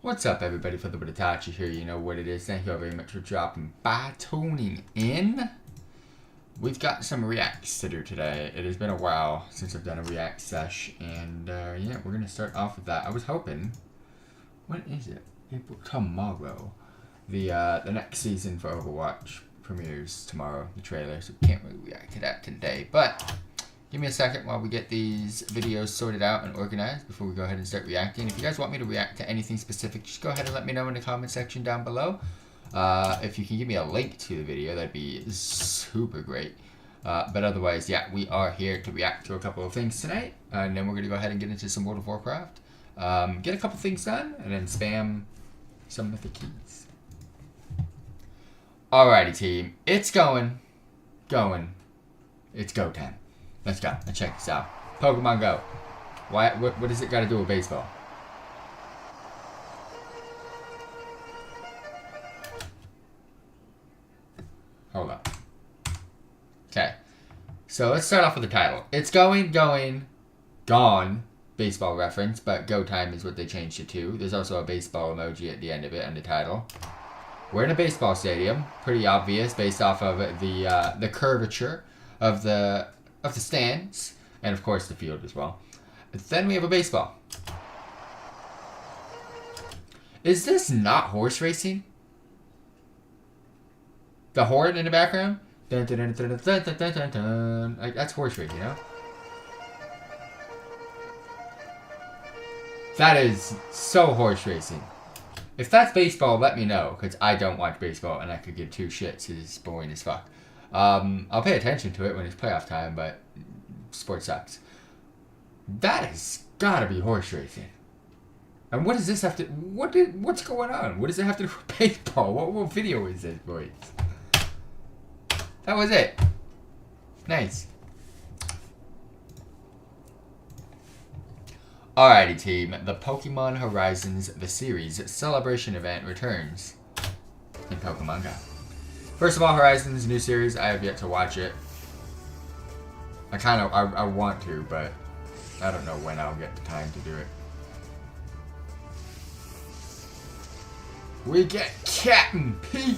What's up, everybody? FTWitachi here. You know what it is. Thank you all very much for dropping by, tuning in. We've got some reacts to do today. It has been a while since I've done a react sesh, and yeah, we're gonna start off with that. I was hoping, when is it? April tomorrow. The next season for Overwatch premieres tomorrow. The trailer, so we can't really react to that today. But give me a second while we get these videos sorted out and organized before we go ahead and start reacting. If you guys want me to react to anything specific, just go ahead and let me know in the comment section down below. If you can give me a link to the video, that'd be super great. But otherwise, yeah, we are here to react to a couple of things tonight. And then we're going to go ahead and get into some World of Warcraft. Get a couple things done, and then spam some Mythic keys. Alrighty, team. It's going. It's go time. Let's go. Let's check this out. Pokemon Go. What does it got to do with baseball? Hold up. Okay. So let's start off with the title. It's going, gone. Baseball reference, but go time is what they changed it to. There's also a baseball emoji at the end of it and the title. We're in a baseball stadium. Pretty obvious based off of the curvature of the stands, and of course the field as well. And then we have a baseball. Is this not horse racing? The horn in the background? Dun, dun, dun, dun, dun, dun, dun, dun, dun. Like, that's horse racing, you know? That is so horse racing. If that's baseball, let me know, because I don't watch baseball and I could give two shits. It's boring as fuck. I'll pay attention to it when it's playoff time, but sports sucks. That has gotta be horse racing. And what does this have to... What's going on? What does it have to do with baseball? What video is this, boys? That was it. Nice. Alrighty, team. The Pokemon Horizons The Series Celebration event returns in Pokemon Go. First of all, Horizons new series. I have yet to watch it. I want to, but I don't know when I'll get the time to do it. We get Captain Pete.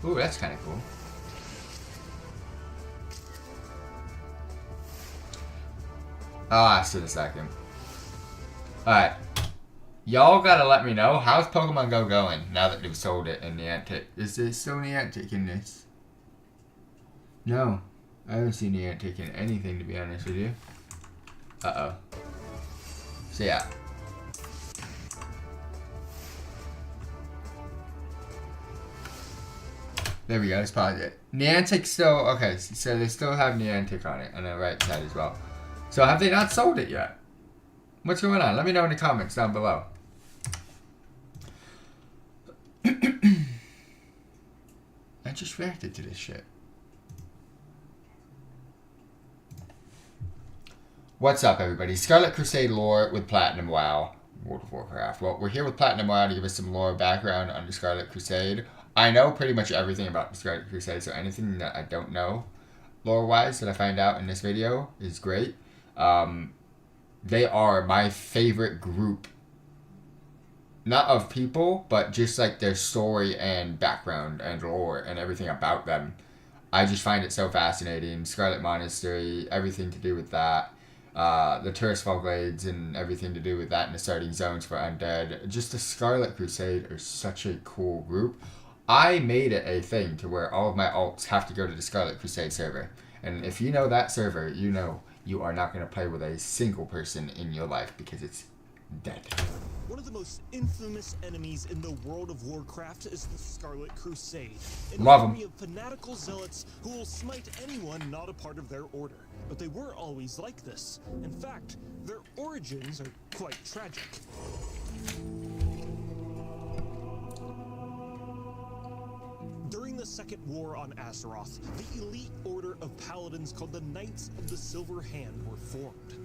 Ooh, that's kind of cool. I'll ask in a second. Alright. Y'all gotta let me know, how's Pokemon Go going now that they've sold it in Niantic? Is there still Niantic in this? No. I haven't seen Niantic in anything, to be honest with you. Uh-oh. So yeah. There we go, let's pause it. Niantic still, okay, so they still have Niantic on it, on the right side as well. So have they not sold it yet? What's going on? Let me know in the comments down below. I just reacted to this shit. What's up, everybody? Scarlet Crusade lore with Platinum WoW. World of Warcraft. Well, we're here with Platinum WoW to give us some lore background on the Scarlet Crusade. I know pretty much everything about the Scarlet Crusade, so anything that I don't know lore-wise that I find out in this video is great. They are my favorite group. Not of people, but just like their story and background and lore and everything about them. I just find it so fascinating. Scarlet Monastery, everything to do with that. The Tirisfal Glades and everything to do with that and the starting zones for Undead. Just the Scarlet Crusade are such a cool group. I made it a thing to where all of my alts have to go to the Scarlet Crusade server. And if you know that server, you know you are not going to play with a single person in your life because it's dead. One of the most infamous enemies in the World of Warcraft is the Scarlet Crusade. An army of fanatical zealots who will smite anyone not a part of their order. But they were always like this. In fact, their origins are quite tragic. During the Second War on Azeroth, the elite order of paladins called the Knights of the Silver Hand were formed.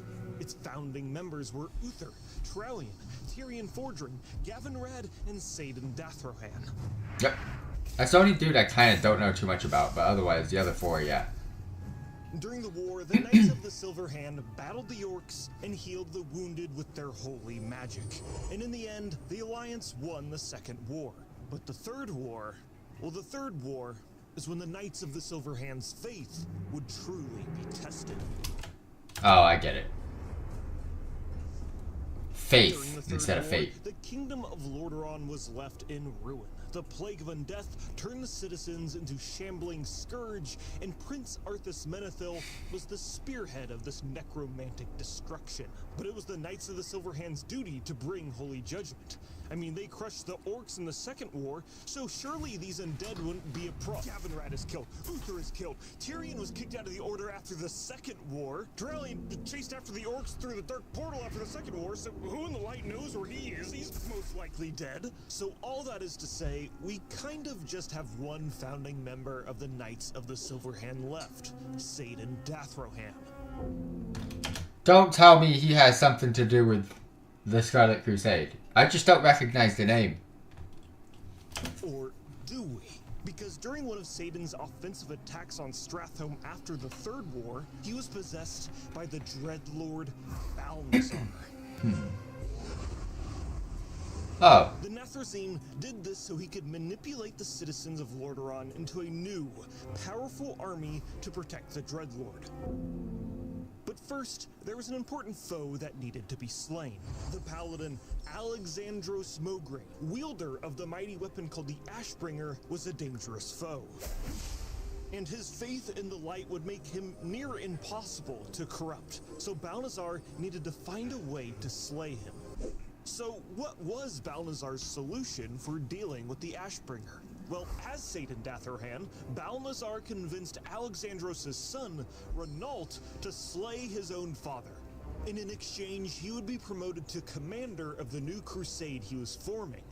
Its founding members were Uther, Trellian, Tyrion Fordring, Gavin Red, and Saidan Dathrohan. Yep. That's the only dude I kind of don't know too much about, but otherwise, the other four, yeah. During the war, the Knights of the Silver Hand battled the orcs and healed the wounded with their holy magic. And in the end, the Alliance won the Second War. But the Third War, well, the Third War is when the Knights of the Silver Hand's faith would truly be tested. Oh, I get it. During the Faith Third instead of War, fate. the kingdom of Lordaeron was left in ruin. The plague of undeath turned the citizens into shambling scourge, and Prince Arthas Menethil was the spearhead of this necromantic destruction. But it was the Knights of the Silver Hand's duty to bring holy judgment. I mean, they crushed the orcs in the Second War, so surely these undead wouldn't be a problem. Gavinrad is killed, Uther is killed, Tyrion was kicked out of the Order after the Second War, Drellian chased after the orcs through the Dark Portal after the Second War, so who in the light knows where he is? He's most likely dead. So all that is to say, we kind of just have one founding member of the Knights of the Silver Hand left, Saidan Dathroham. Don't tell me he has something to do with the Scarlet Crusade. I just don't recognize the name. Or do we? Because during one of Saidan's offensive attacks on Stratholme after the Third War, he was possessed by the Dreadlord Balnazar. Oh. The Nethrezim did this so he could manipulate the citizens of Lordaeron into a new, powerful army to protect the Dreadlord. But first, there was an important foe that needed to be slain. The paladin Alexandros Mogray, wielder of the mighty weapon called the Ashbringer, was a dangerous foe. And his faith in the light would make him near impossible to corrupt, so Balnazar needed to find a way to slay him. So what was Balnazar's solution for dealing with the Ashbringer? Well, as Saidan Dathrohan, Balnazar convinced Alexandros' son, Renault, to slay his own father. And in exchange, he would be promoted to commander of the new crusade he was forming.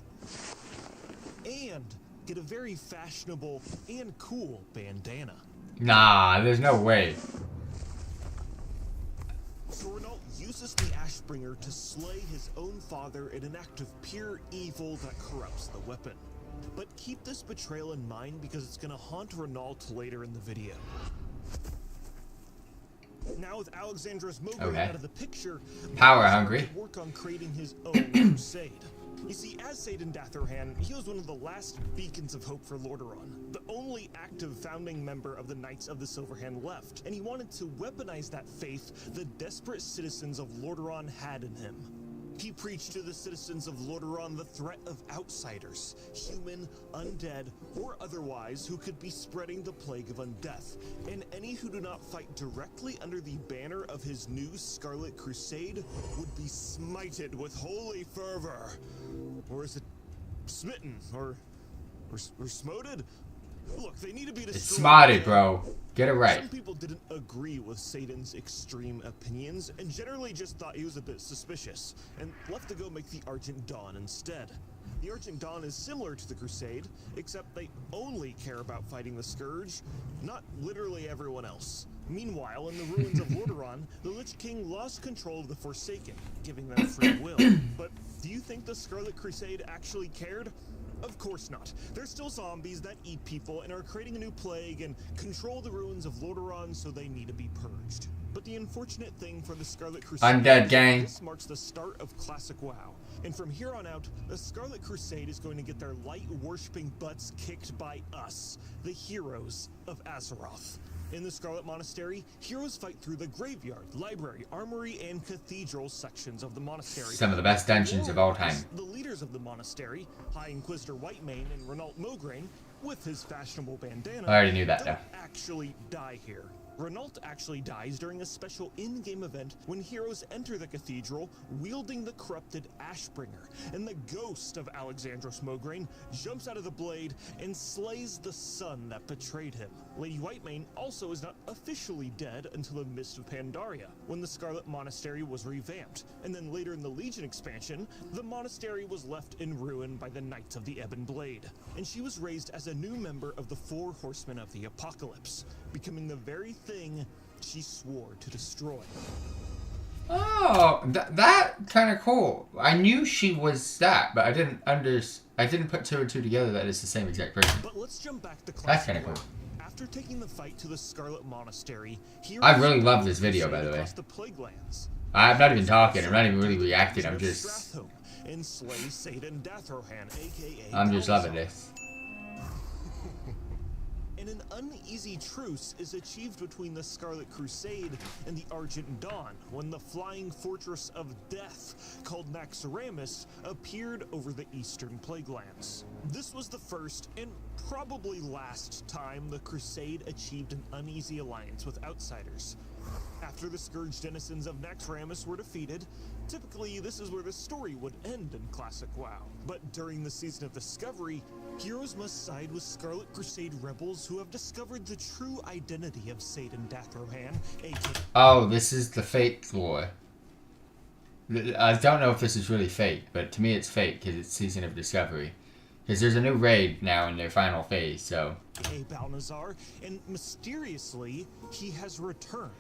And get a very fashionable and cool bandana. Nah, there's no way. So Renault uses the Ashbringer to slay his own father in an act of pure evil that corrupts the weapon. But keep this betrayal in mind because it's going to haunt Renault later in the video. Now with Alexandros Mogray out of the picture, power hungry, work on creating his own crusade. You see, as Saidan Dathrohan, he was one of the last beacons of hope for Lordaeron, the only active founding member of the Knights of the Silver Hand left, and he wanted to weaponize that faith the desperate citizens of Lordaeron had in him. He preached to the citizens of Lordaeron the threat of outsiders, human, undead, or otherwise, who could be spreading the plague of undeath, and any who do not fight directly under the banner of his new Scarlet Crusade would be smited with holy fervor. Or is it smitten? Or smoted? Look, they need to be destroyed. It's smarted, bro. Get it right. Some people didn't agree with Saidan's extreme opinions and generally just thought he was a bit suspicious and left to go make the Argent Dawn instead. The Argent Dawn is similar to the Crusade, except they only care about fighting the Scourge, not literally everyone else. Meanwhile, in the ruins of Lordaeron, the Lich King lost control of the Forsaken, giving them free will. But do you think the Scarlet Crusade actually cared? Of course not. They're still zombies that eat people and are creating a new plague and control the ruins of Lordaeron, so they need to be purged. But the unfortunate thing for the Scarlet Crusade Undead gang. This marks the start of Classic WoW. And from here on out, the Scarlet Crusade is going to get their light-worshipping butts kicked by us, the heroes of Azeroth. In the Scarlet Monastery, heroes fight through the graveyard, library, armory, and cathedral sections of the monastery. Some of the best dungeons of all time. The leaders of the monastery, High Inquisitor Whitemane and Renault Mograine, with his fashionable bandana, I already knew that, don't actually die here. Renault actually dies during a special in-game event when heroes enter the cathedral wielding the corrupted Ashbringer, and the ghost of Alexandros Mograine jumps out of the blade and slays the son that betrayed him. Lady Whitemane also is not officially dead until the Mist of Pandaria, when the Scarlet Monastery was revamped, and then later in the Legion expansion, the monastery was left in ruin by the Knights of the Ebon Blade, and she was raised as a new member of the Four Horsemen of the Apocalypse, becoming the very thing she swore to destroy. Oh, that kind of cool. I knew she was that, but I didn't put two and two together that it's the same exact person. But let's jump back to That's kind of cool. After After taking the fight to the Scarlet Monastery, I really love this video, by the way. the Plague Lands. I'm not even talking. I'm not even really reacting. I'm just loving this. And an uneasy truce is achieved between the Scarlet Crusade and the Argent Dawn when the flying fortress of death called Naxxramas appeared over the eastern Plague Lands. This was the first and probably last time the Crusade achieved an uneasy alliance with outsiders. After the Scourge denizens of Naxxramas were defeated, typically this is where the story would end in classic WoW. But during the Season of Discovery, heroes must side with Scarlet Crusade rebels who have discovered the true identity of Satan Dathrohan, aka... Oh, this is the fake lore. I don't know if this is really fake, but to me it's fake because it's Season of Discovery. Because there's a new raid now in their final phase, so... Balnazar, and mysteriously, he has returned.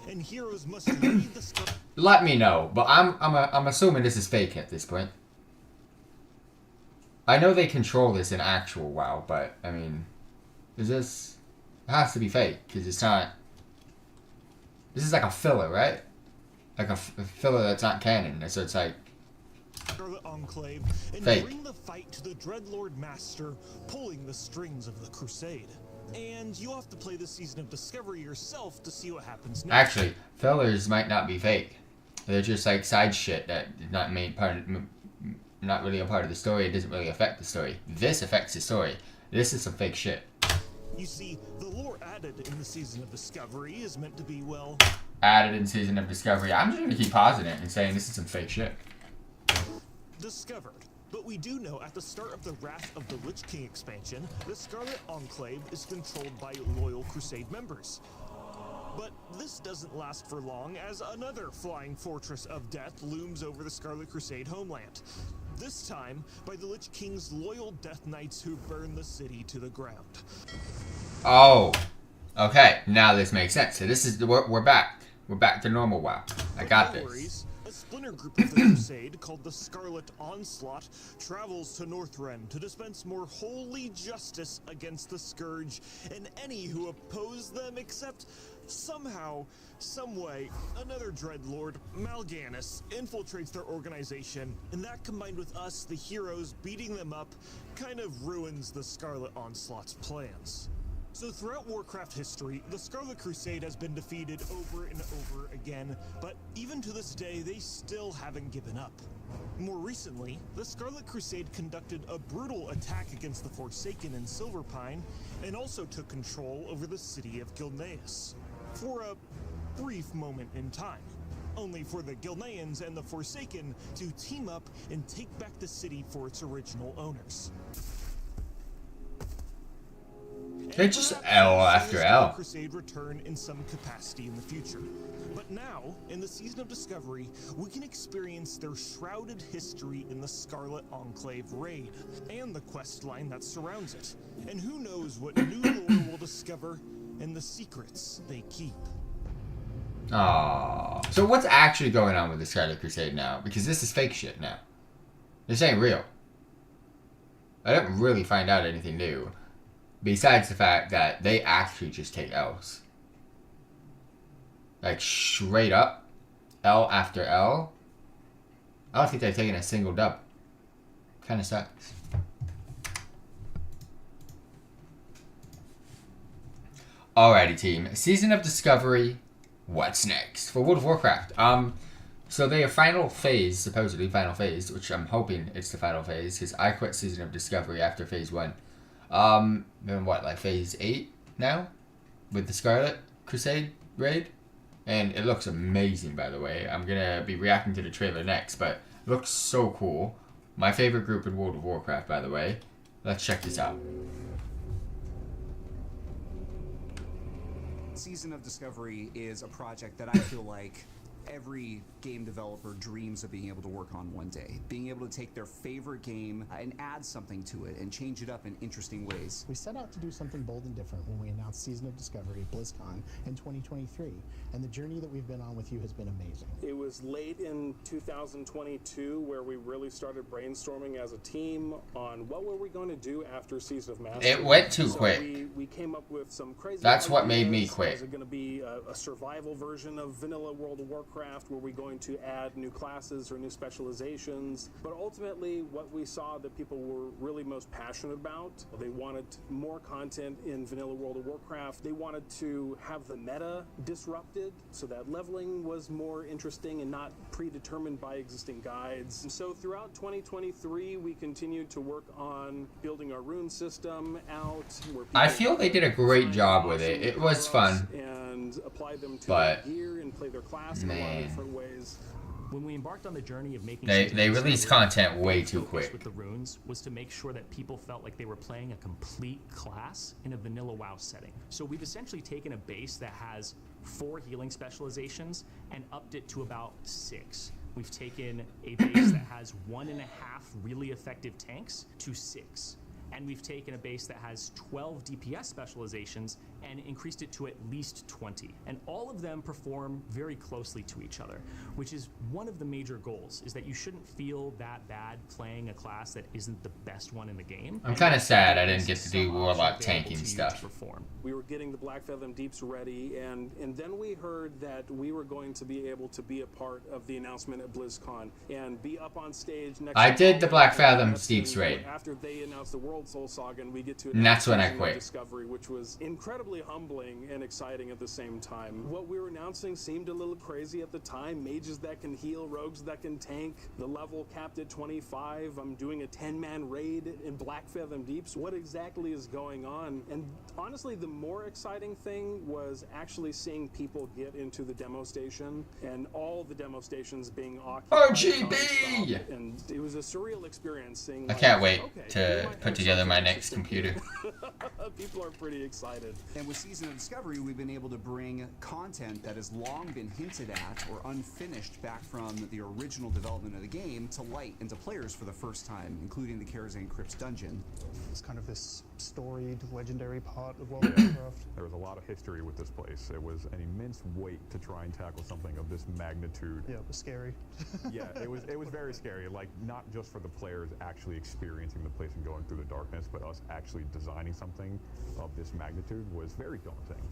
And heroes must lead the... Let me know, but I'm assuming this is fake at this point. I know they control this in actual WoW, but, I mean... Is this... It has to be fake, because it's not... This is like a filler, right? Like a filler that's not canon, so it's like... Scarlet Enclave and fake. Bring the fight to the Dreadlord Master, pulling the strings of the Crusade. And you'll have to play the Season of Discovery yourself to see what happens next. Actually, fillers might not be fake. They're just like side shit that is not made part of, not really a part of the story. It doesn't really affect the story. This affects the story. This is some fake shit. You see, the lore added in the Season of Discovery is meant to be, well... Added in Season of Discovery. I'm just gonna keep pausing it and saying this is some fake shit. Discovered. But we do know at the start of the Wrath of the Lich King expansion, the Scarlet Enclave is controlled by loyal Crusade members. But this doesn't last for long as another flying fortress of death looms over the Scarlet Crusade homeland. This time by the Lich King's loyal Death Knights who burn the city to the ground. Oh, okay. Now this makes sense. So this is we're back. We're back to normal WoW. I got this. A splinter group of the Crusade called the Scarlet Onslaught travels to Northrend to dispense more holy justice against the Scourge and any who oppose them, except somehow, someway, another Dreadlord, Mal'Ganis, infiltrates their organization, and that combined with us, the heroes, beating them up, kind of ruins the Scarlet Onslaught's plans. So throughout Warcraft history, the Scarlet Crusade has been defeated over and over again, but even to this day, they still haven't given up. More recently, the Scarlet Crusade conducted a brutal attack against the Forsaken in Silverpine, and also took control over the city of Gilneas. For a brief moment in time, only for the Gilneans and the Forsaken to team up and take back the city for its original owners. They're just L after L. Crusade return in some capacity in the future. But now, in the Season of Discovery, we can experience their shrouded history in the Scarlet Enclave raid, and the quest line that surrounds it. And who knows what new lore we'll discover and the secrets they keep. Aww. So what's actually going on with the Scarlet Crusade now? Because this is fake shit now. This ain't real. I didn't really find out anything new. Besides the fact that they actually just take L's. Like, straight up. L after L. I don't think they've taken a single dub. Kinda sucks. Alrighty, team. Season of Discovery. What's next? For World of Warcraft. So their final phase, supposedly final phase, which I'm hoping it's the final phase, because I quit Season of Discovery after phase 1. In what, like phase 8 now? With the Scarlet Crusade raid? And it looks amazing, by the way. I'm gonna be reacting to the trailer next, but it looks so cool. My favorite group in World of Warcraft, by the way. Let's check this out. Season of Discovery is a project that I feel like every game developer dreams of being able to work on one day. Being able to take their favorite game and add something to it and change it up in interesting ways. We set out to do something bold and different when we announced Season of Discovery, BlizzCon, in 2023, and the journey that we've been on with you has been amazing. It was late in 2022 where we really started brainstorming as a team on what were we going to do after Season of Mastery. It went too So quick. We came up with some crazy That's what made me ideas. quit. Is it going to be a survival version of vanilla World of Warcraft? Were we going to add new classes or new specializations? But ultimately, what we saw that people were really most passionate about, they wanted more content in vanilla World of Warcraft. They wanted to have the meta disrupted so that leveling was more interesting and not predetermined by existing guides. And so throughout 2023, we continued to work on building our rune system out. Where I people feel they did a great job with it. It was fun. and apply them to But, their gear and play their class in a lot man. of different ways. When we embarked on the journey of making They Season of released Discovery, content way the too focus quick. with the runes was to make sure that people felt like they were playing a complete class in a vanilla WoW setting. So we've essentially taken a base that has 4 healing specializations and upped it to about 6. We've taken a base that has 1.5 really effective tanks to 6. And we've taken a base that has 12 DPS specializations and increased it to at least 20. And all of them perform very closely to each other, which is one of the major goals, is that you shouldn't feel that bad playing a class that isn't the best one in the game. I'm kind of sad I didn't get to do Warlock tanking to stuff. perform. We were getting the Black Fathom Deeps ready, and then we heard that we were going to be able to be a part of the announcement at BlizzCon and be up on stage next I to did the Black Fathom That's Deeps when, raid. After they announced the World Soul Saga, and we get to And that's when I Season of quit. Discovery, which was incredibly humbling and exciting at the same time. What we were announcing seemed a little crazy at the time. Mages that can heal, rogues that can tank, the level capped at 25. I'm doing a 10-man raid in Black Fathom Deeps. What exactly is going on? And honestly, the more exciting thing was actually seeing people get into the demo station and all the demo stations being occupied. RGB! nonstop. And it was a surreal experience seeing. I like, can't wait okay, to we might put have together my something next interesting computer. here. People are pretty excited. And with Season of Discovery, we've been able to bring content that has long been hinted at or unfinished back from the original development of the game to light and to players for the first time, including the Karazhan Crypts dungeon. It's kind of this storied, legendary part of World of Warcraft. There was a lot of history with this place. It was an immense weight to try and tackle something of this magnitude. Yeah, it was scary. Yeah, it was very scary. Like, not just for the players actually experiencing the place and going through the darkness, but us actually designing something of this magnitude was very daunting.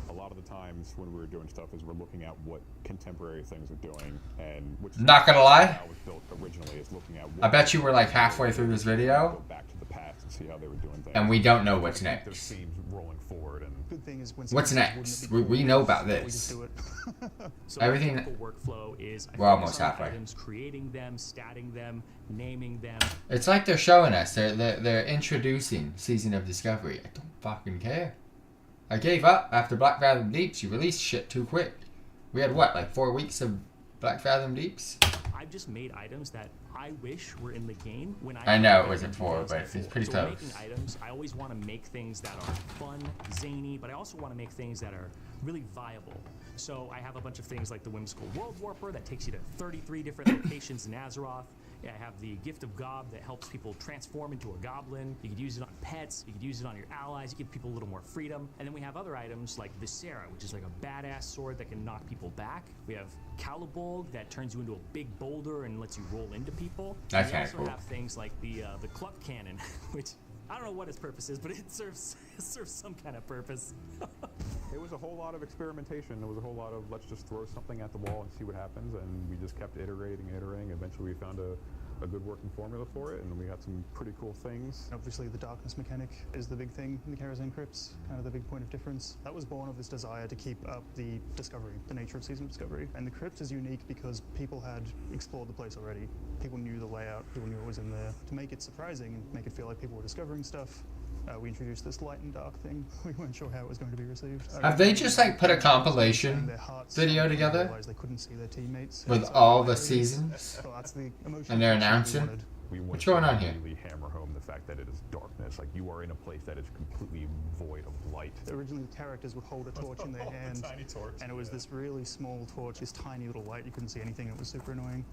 A lot of the times when we were doing stuff is we're looking at what contemporary things are doing, and which Not gonna lie, how it was built originally is looking at. I bet you we're like halfway through this video, Go back to the past and see how they were doing things. and we don't know what's There's next. themes rolling forward, and Good thing is when What's someone says, next? "Wouldn't it be We cool know if about we this. just do it?" So Everything- the typical workflow is We're almost identifying halfway. items, creating them, statting them, naming them. It's like they're showing us. They're introducing Season of Discovery. I don't fucking care. I gave up after Black Fathom Deeps. You released shit too quick. We had what, like 4 weeks of Black Fathom Deeps? I've just made items that I wish were in the game when I know it made wasn't them 4, 2004. but it's pretty so close. When making items, I always want to make things that are fun, zany, but I also want to make things that are really viable. So I have a bunch of things like the Whimsical World Warper that takes you to 33 different locations in Azeroth. I have the Gift of Gob that helps people transform into a goblin. You could use it on pets. You could use it on your allies. You give people a little more freedom. And then we have other items like Viscera, which is like a badass sword that can knock people back. We have Calibolg that turns you into a big boulder and lets you roll into people. That's we kinda also cool. have things like the Cluck Cannon, which I don't know what its purpose is, but it serves some kind of purpose. it was a whole lot of experimentation. There was a whole lot of let's just throw something at the wall and see what happens, and we just kept iterating. Eventually we found a good working formula for it, and we got some pretty cool things. Obviously, the darkness mechanic is the big thing in the Karazhan Crypts, kind of the big point of difference. That was born of this desire to keep up the discovery, the nature of Season of Discovery. And the Crypt is unique because people had explored the place already. People knew the layout, people knew what was in there. To make it surprising and make it feel like people were discovering stuff, we introduced this light and dark thing. We weren't sure how it was going to be received. Have they just like put a And compilation their hearts video sank when they together realized they couldn't see their teammates with inside all the batteries. seasons? So that's the emotional And they're connection we announcing? wanted. We want What's going to on here? really hammer home the fact that it is darkness. Like, you are in a place that is completely void of light. Originally, the characters would hold a torch in their hand, tiny torch, and it was this really small torch, this tiny little light. You couldn't see anything. It was super annoying.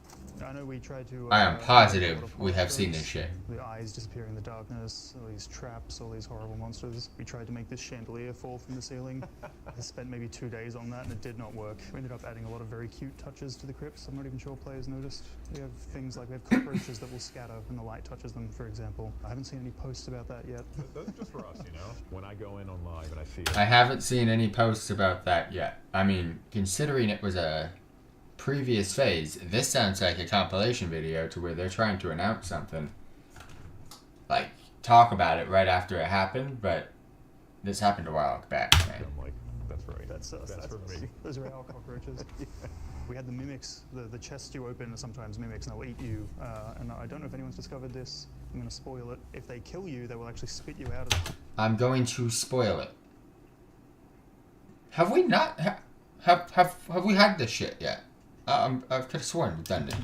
I know we tried to. I am a lot positive of we horror have seen tropes. this shit. The eyes disappearing in the darkness, all these traps, all these horrible monsters. We tried to make this chandelier fall from the ceiling. I spent maybe 2 days on that, and it did not work. We ended up adding a lot of very cute touches to the crypts. I'm not even sure players noticed. We have things like we have cockroaches that will scatter when the light touches them, for example. I haven't seen any posts about that yet. Those are just for us, you know? When I go in on live and I see it. I haven't seen any posts about that yet. I mean, considering it was a previous phase, this sounds like a compilation video to where they're trying to announce something. Like, talk about it right after it happened, but this happened a while back, man. I'm like, that's right. That's us. That's for us. me. Those are our cockroaches. We had the mimics, the chests you open are sometimes mimics, and they'll eat you. And I don't know if anyone's discovered this. I'm going to spoil it. If they kill you, they will actually spit you out of the... I'm going to spoil it. Have we not? Have we had this shit yet? I could have sworn we've done it.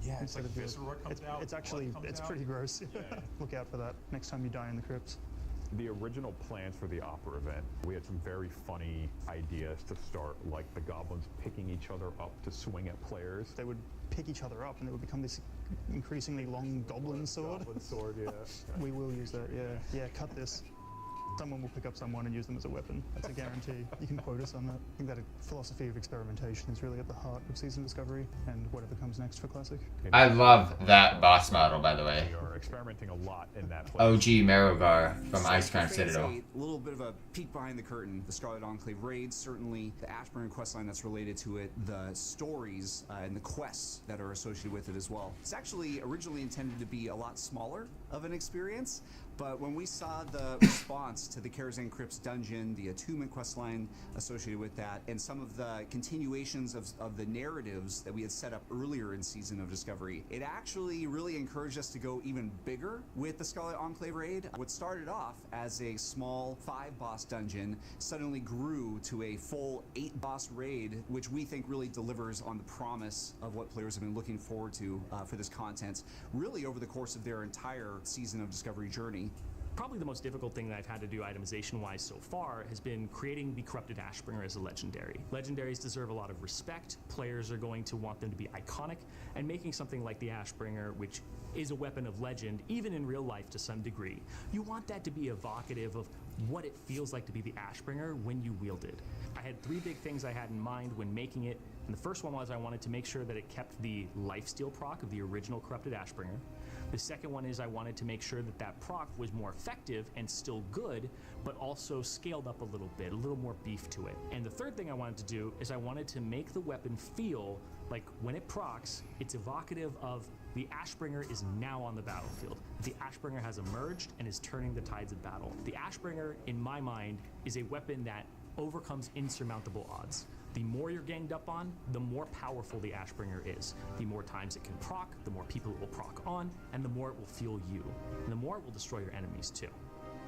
Yeah, it's Instead like of this or what comes it's, out. it's actually, blood comes it's out. pretty gross. Yeah. Look out for that next time you die in the crypt. The original plans for the opera event, we had some very funny ideas to start, like the goblins picking each other up to swing at players. They would pick each other up, and it would become this increasingly long goblin sword. Goblin sword, yeah. We will use that, yeah. Yeah, cut this. Someone will pick up someone and use them as a weapon. That's a guarantee. You can quote us on that. I think that a philosophy of experimentation is really at the heart of Season Discovery and whatever comes next for Classic. I love that boss model, by the way. We are experimenting a lot in that place. OG Merogar from So Ice Crown for Citadel. Phase 8, a little bit of a peek behind the curtain. The Scarlet Enclave raids, certainly the Ashburn questline that's related to it, the stories and the quests that are associated with it as well. It's actually originally intended to be a lot smaller of an experience, but when we saw the response to the Karazhan Crypts dungeon, the attunement questline associated with that, and some of the continuations of the narratives that we had set up earlier in Season of Discovery, it actually really encouraged us to go even bigger with the Scarlet Enclave raid. What started off as a small 5-boss dungeon suddenly grew to a full 8-boss raid, which we think really delivers on the promise of what players have been looking forward to for this content, really over the course of their entire Season of Discovery journey. Probably the most difficult thing that I've had to do itemization-wise so far has been creating the Corrupted Ashbringer as a legendary. Legendaries deserve a lot of respect, players are going to want them to be iconic, and making something like the Ashbringer, which is a weapon of legend, even in real life to some degree, you want that to be evocative of what it feels like to be the Ashbringer when you wield it. I had 3 big things I had in mind when making it, and the first one was I wanted to make sure that it kept the lifesteal proc of the original Corrupted Ashbringer. The second one is I wanted to make sure that that proc was more effective and still good, but also scaled up a little bit, a little more beef to it. And the third thing I wanted to do is I wanted to make the weapon feel like when it procs, it's evocative of the Ashbringer is now on the battlefield. The Ashbringer has emerged and is turning the tides of battle. The Ashbringer, in my mind, is a weapon that overcomes insurmountable odds. The more you're ganged up on, the more powerful the Ashbringer is. The more times it can proc, the more people it will proc on, and the more it will fuel you. And the more it will destroy your enemies too.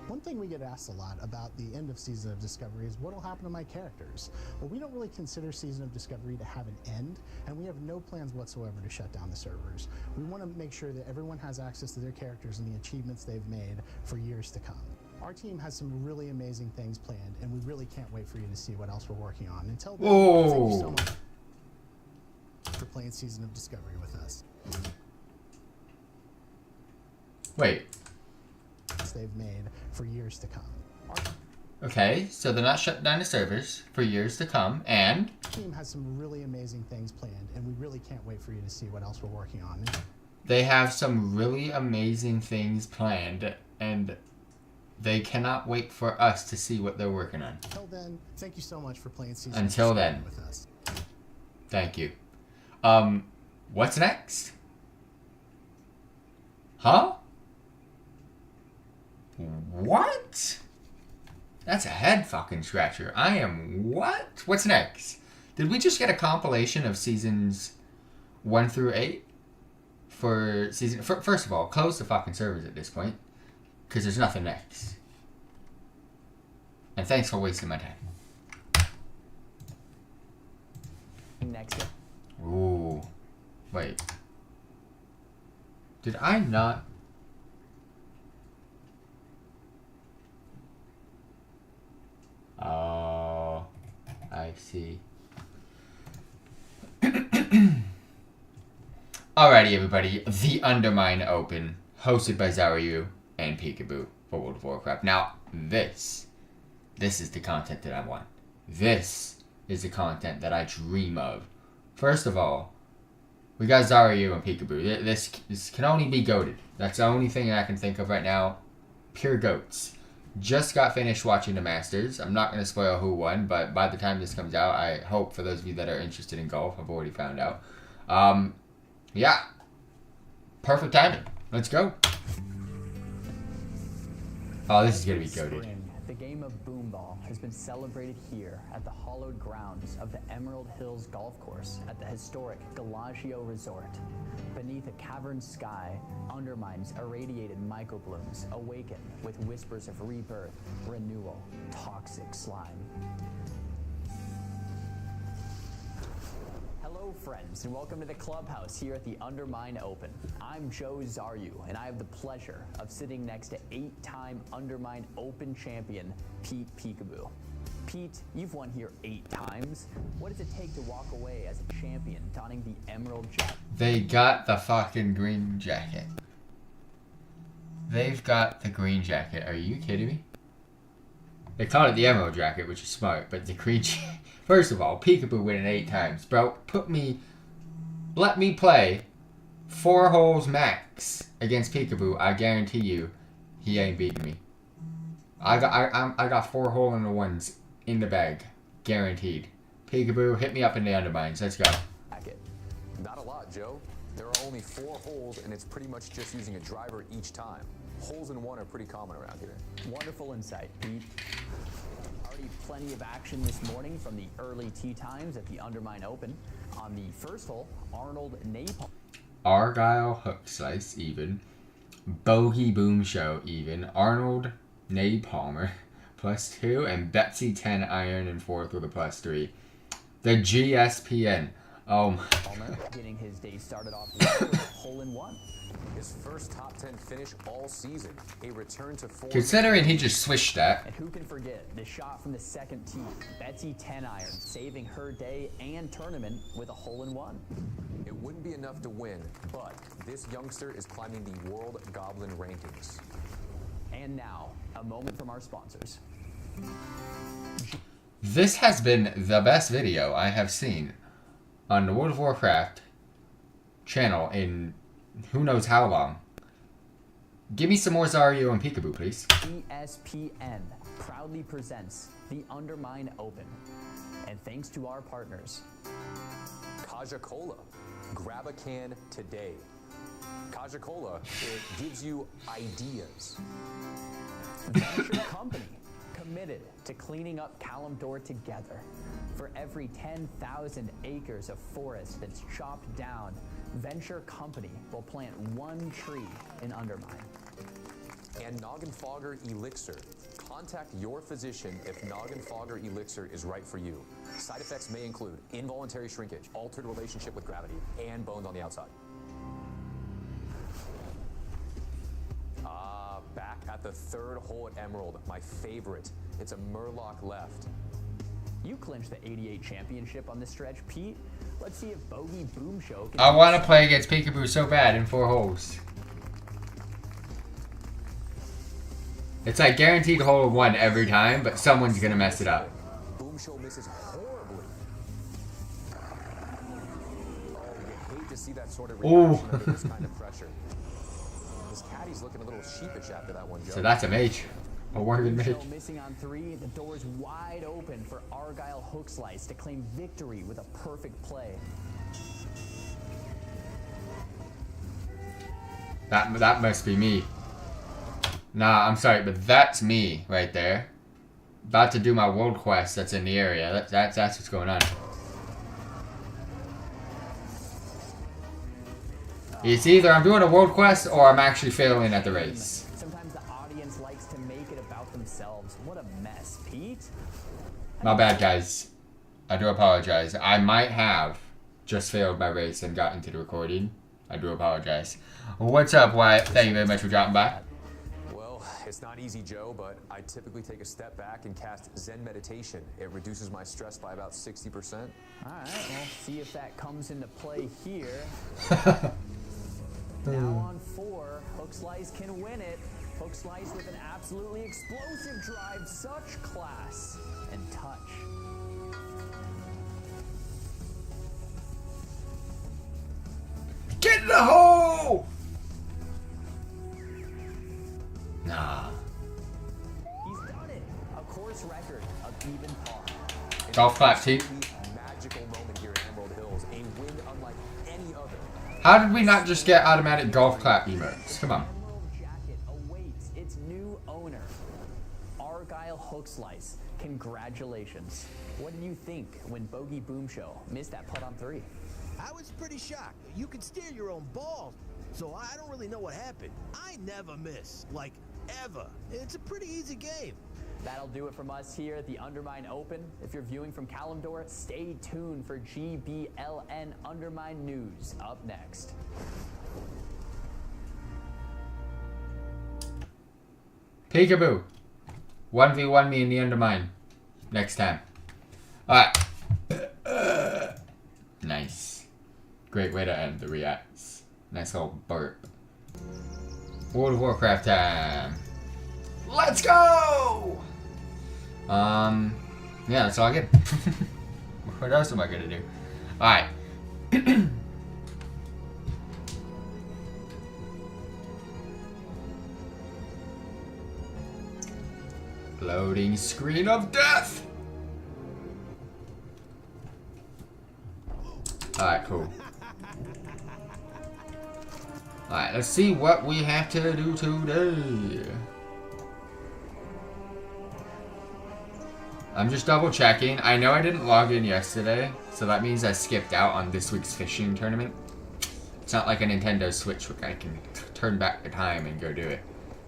One thing we get asked a lot about the end of Season of Discovery is what will happen to my characters? Well, we don't really consider Season of Discovery to have an end, and we have no plans whatsoever to shut down the servers. We want to make sure that everyone has access to their characters and the achievements they've made for years to come. Our team has some really amazing things planned, and we really can't wait for you to see what else we're working on. Until then, thank you so much for playing Season of Discovery with us. Wait. They've made for years to come. Okay, so they're not shutting down the servers for years to come, and Our team has some really amazing things planned, and we really can't wait for you to see what else we're working on. they have some really amazing things planned, and they cannot wait for us to see what they're working on. Until then, thank you so much for playing Season Until of Discovery then. with us. Thank you. What's next? Huh? What? That's a head fucking scratcher. I am what? What's next? Did we just get a compilation of seasons 1 through 8? For season... First of all, close the fucking servers at this point. Because there's nothing next. And thanks for wasting my time. Next. Ooh. Wait. Did I not? Oh, I see. Alrighty, everybody. The Undermine Open, hosted by Zaryu and Peekaboo for World of Warcraft. Now, this is the content that I want. This is the content that I dream of. First of all, we got Zaryu and Peekaboo. This can only be goated. That's the only thing I can think of right now. Pure goats. Just got finished watching the Masters. I'm not going to spoil who won, but by the time this comes out, I hope for those of you that are interested in golf, I've already found out. Yeah. Perfect timing. Let's go. Oh, this is going to be goated. Spring, the game of Boomball has been celebrated here at the hallowed grounds of the Emerald Hills Golf Course at the historic Galagio Resort. Beneath a caverned sky, Undermine's irradiated mycoblooms awaken with whispers of rebirth, renewal, toxic slime. Hello friends, and welcome to the clubhouse here at the Undermine Open. I'm Joe Zaryu, and I have the pleasure of sitting next to 8-time Undermine Open champion, Pete Peekaboo. Pete, you've won here 8 times. What does it take to walk away as a champion donning the Emerald Jacket? They got the fucking green jacket. They've got the green jacket. Are you kidding me? They call it the Emerald Jacket, which is smart, but the green jacket... First of all, Peekaboo winning 8 times. Bro, let me play 4 holes max against Peekaboo. I guarantee you, he ain't beating me. I got 4 hole in the ones in the bag. Guaranteed. Peekaboo, hit me up in the undermines. Let's go. Not a lot, Joe. There are only 4 holes, and it's pretty much just using a driver each time. Holes in one are pretty common around here. Wonderful insight, Pete. Already plenty of action this morning from the early tee times at the Undermine Open. On the first hole, Arnold Napalm. Argyle Hook Slice, even. Bogey Boom Show, even. Arnold Napalmer, +2. And Betsy 10 Iron in 4th with a +3. The GSPN. Palmer getting his day started off with a hole-in-one. His first top 10 finish all season. A return to form. Considering he just switched that. And who can forget the shot from the second tee? Betsy 10 Iron saving her day and tournament with a hole-in-one. It wouldn't be enough to win, but this youngster is climbing the World Goblin rankings. And now, a moment from our sponsors. This has been the best video I have seen on the World of Warcraft channel in who knows how long. Give me some more Zaryu and Peekaboo, please. ESPN proudly presents the Undermine Open. And thanks to our partners. Kaja Cola. Grab a can today. Kaja Cola, it gives you ideas. Venture Company, committed to cleaning up Kalimdor together. For every 10,000 acres of forest that's chopped down, Venture Company will plant 1 tree in Undermine. And Noggenfogger Elixir. Contact your physician if Noggenfogger Elixir is right for you. Side effects may include involuntary shrinkage, altered relationship with gravity, and bones on the outside. Back at the 3rd hole at Emerald, my favorite. It's a Murloc left. You clinched the 88 championship on this stretch, Pete. Let's see if Bogey Boom Show can... I want to play against Peekaboo so bad in 4 holes. It's like guaranteed hole 1 every time, but someone's going to mess it up. Boom Show misses horribly. Oh, you hate to see that sort of reaction under this kind of pressure. This caddy's looking a little sheepish after that one, Joe. So that's a mage. A working mage. Missing on 3, the door's wide open for Argyle Hook Slice to claim victory with a perfect play. That must be me. Nah, I'm sorry, but that's me right there. About to do my world quest that's in the area. That's what's going on. It's either I'm doing a world quest or I'm actually failing at the race. Sometimes the audience likes to make it about themselves. What a mess, Pete. My bad, guys. I do apologize. I might have just failed my race and got into the recording. I do apologize. What's up, Wyatt? Thank you very much for dropping by. Well, it's not easy, Joe, but I typically take a step back and cast Zen meditation. It reduces my stress by about 60%. All right, well, see if that comes into play here. Now on 4, Hook Slice can win it. Hook Slice with an absolutely explosive drive, such class and touch. Get in the hole! Nah. He's done it. A course record of even par. Golf clap, team. Magical moment here at Emerald Hills, a win unlike any other. How did we not just get automatic golf clap emotes? Come on. Emerald jacket awaits its new owner, Argyle Hook Slice. Congratulations. What did you think when Bogey Boom Show missed that putt on 3? I was pretty shocked. You can steer your own balls, so I don't really know what happened. I never miss, like ever. It's a pretty easy game. That'll do it from us here at the Undermine Open. If you're viewing from Kalimdor, stay tuned for GBLN Undermine News up next. Peekaboo. 1v1 me in the Undermine. Next time. Alright. Nice. Great way to end the reacts. Nice little burp. World of Warcraft time. Let's go! Yeah, that's all I get. What else am I gonna do? Alright. Loading screen of death! Alright, cool. Alright, let's see what we have to do today. I'm just double checking. I know I didn't log in yesterday, so that means I skipped out on this week's fishing tournament. It's not like a Nintendo Switch where I can turn back the time and go do it.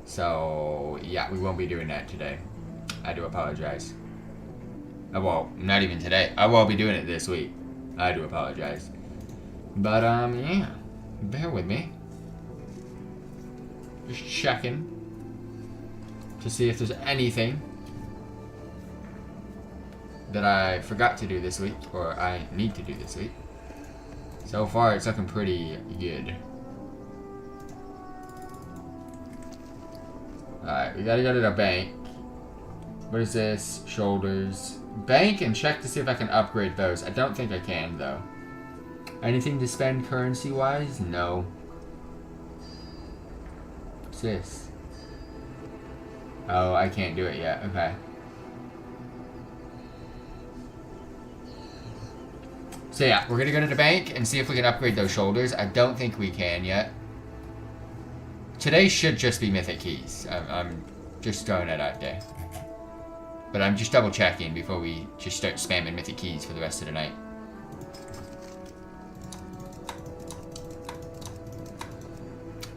So, yeah, we won't be doing that today. I do apologize. Well, not even today. I will be doing it this week. I do apologize. But, yeah. Bear with me. Just checking to see if there's anything that I forgot to do this week, or I need to do this week. So far, it's looking pretty good. Alright, we gotta go to the bank. What is this? Shoulders. Bank and check to see if I can upgrade those. I don't think I can, though. Anything to spend currency-wise? No. What's this? Oh, I can't do it yet. Okay. So yeah, we're gonna go to the bank and see if we can upgrade those shoulders. I don't think we can yet. Today should just be Mythic keys. I'm just throwing it out there. But I'm just double checking before we just start spamming Mythic keys for the rest of the night.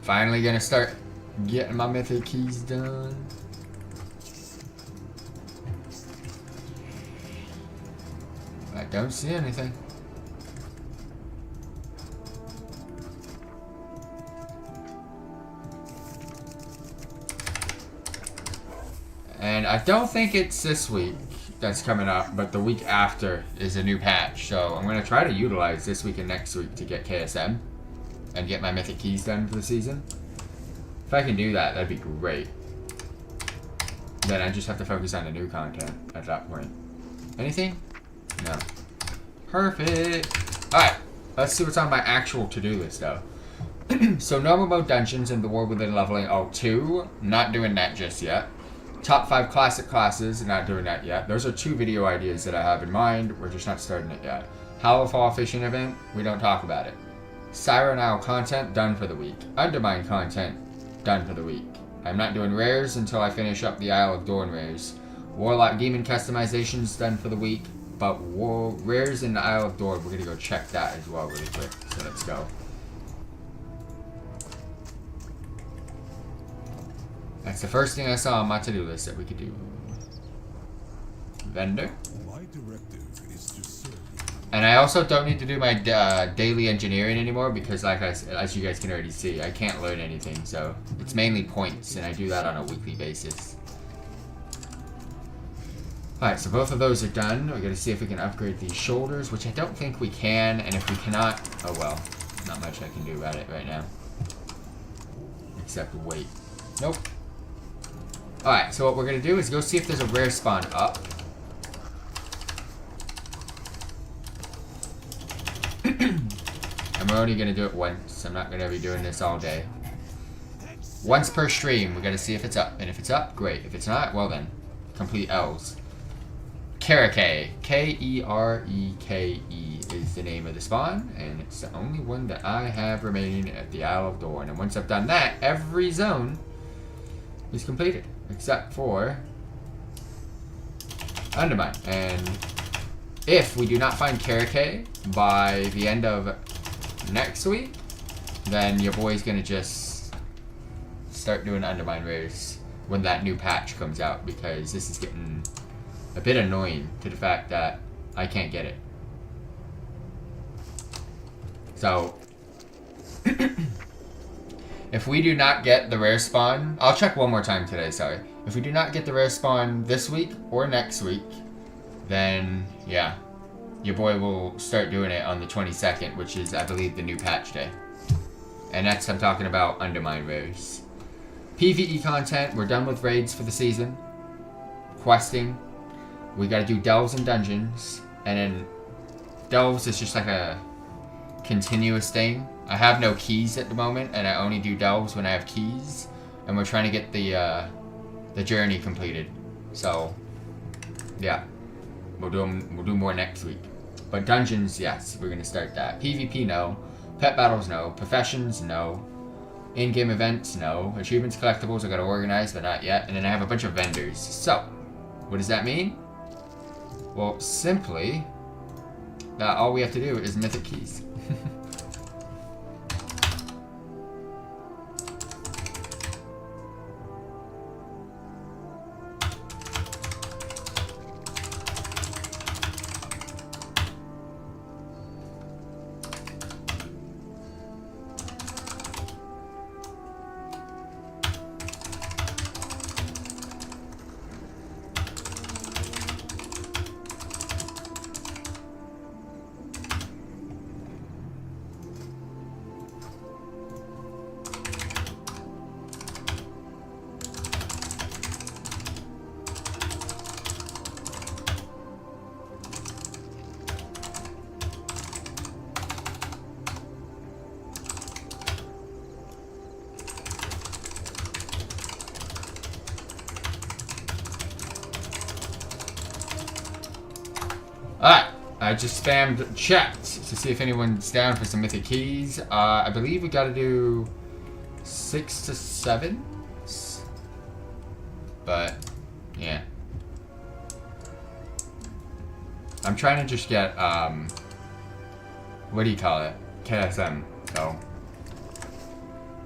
Finally gonna start getting my Mythic keys done. I don't see anything. And I don't think it's this week that's coming up, but the week after is a new patch. So I'm going to try to utilize this week and next week to get KSM and get my Mythic keys done for the season. If I can do that, that'd be great. Then I just have to focus on the new content at that point. Anything? No. Perfect. Alright, let's see what's on my actual to-do list though. So normal mode dungeons in the world within leveling 2. Not doing that just yet. Top 5 classic classes, not doing that yet. Those are 2 video ideas that I have in mind. We're just not starting it yet. Hallowfall fishing event, we don't talk about it. Siren Isle content, done for the week. Undermine content, done for the week. I'm not doing rares until I finish up the Isle of Dorn rares. Warlock demon customizations, done for the week. But rares in the Isle of Dorn, we're going to go check that as well really quick. So let's go. That's the first thing I saw on my to-do list that we could do. Vendor. My directive is to serve you. And I also don't need to do my daily engineering anymore because, like as you guys can already see, I can't learn anything. So it's mainly points, and I do that on a weekly basis. Alright, so both of those are done. We're going to see if we can upgrade these shoulders, which I don't think we can. And if we cannot, oh well. Not much I can do about it right now. Except wait. Nope. Alright, so what we're going to do is go see if there's a rare spawn up. And we're only going to do it once. I'm not going to be doing this all day. Once per stream, we're going to see if it's up. And if it's up, great. If it's not, well then. Complete L's. Kereke. K-E-R-E-K-E is the name of the spawn. And it's the only one that I have remaining at the Isle of Dorn. And once I've done that, every zone is completed. Except for Undermine. And if we do not find Kereke by the end of next week, then your boy's gonna just start doing Undermine rares when that new patch comes out, because this is getting a bit annoying to the fact that I can't get it. So if we do not get the rare spawn, I'll check one more time today, sorry. If we do not get the rare spawn this week or next week, then yeah, your boy will start doing it on the 22nd, which is, I believe, the new patch day. And next I'm talking about Undermine rares. PvE content, we're done with raids for the season. Questing. We gotta do delves and dungeons. And then delves is just like a continuous thing. I have no keys at the moment, and I only do delves when I have keys. And we're trying to get the journey completed. So, yeah. We'll do more next week. But dungeons, yes, we're gonna start that. PvP, no. Pet battles, no. Professions, no. In-game events, no. Achievements, collectibles, I gotta organize, but not yet. And then I have a bunch of vendors. So, what does that mean? Well, simply that all we have to do is mythic keys. Alright, I just spammed chat to see if anyone's down for some mythic keys. I believe we gotta do 6 to 7. But, yeah. I'm trying to just get, what do you call it? KSM. So,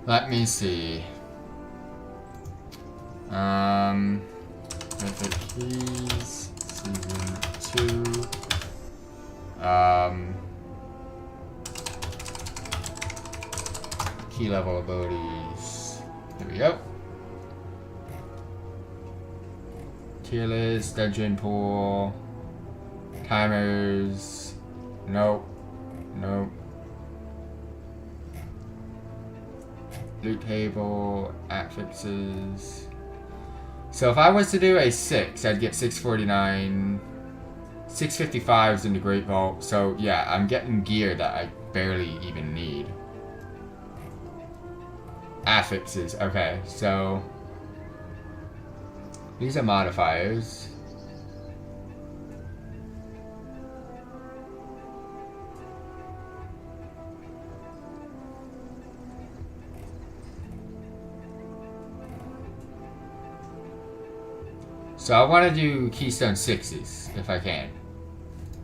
let me see. Mythic keys, season 2. Key level abilities. There we go. Tier list, dungeon pool, timers. Nope. Nope. Loot table, affixes. So if I was to do a 6, I'd get 649. 655s in the Great Vault. So yeah, I'm getting gear that I barely even need. Affixes. Okay, so these are modifiers. So I want to do Keystone 6s if I can.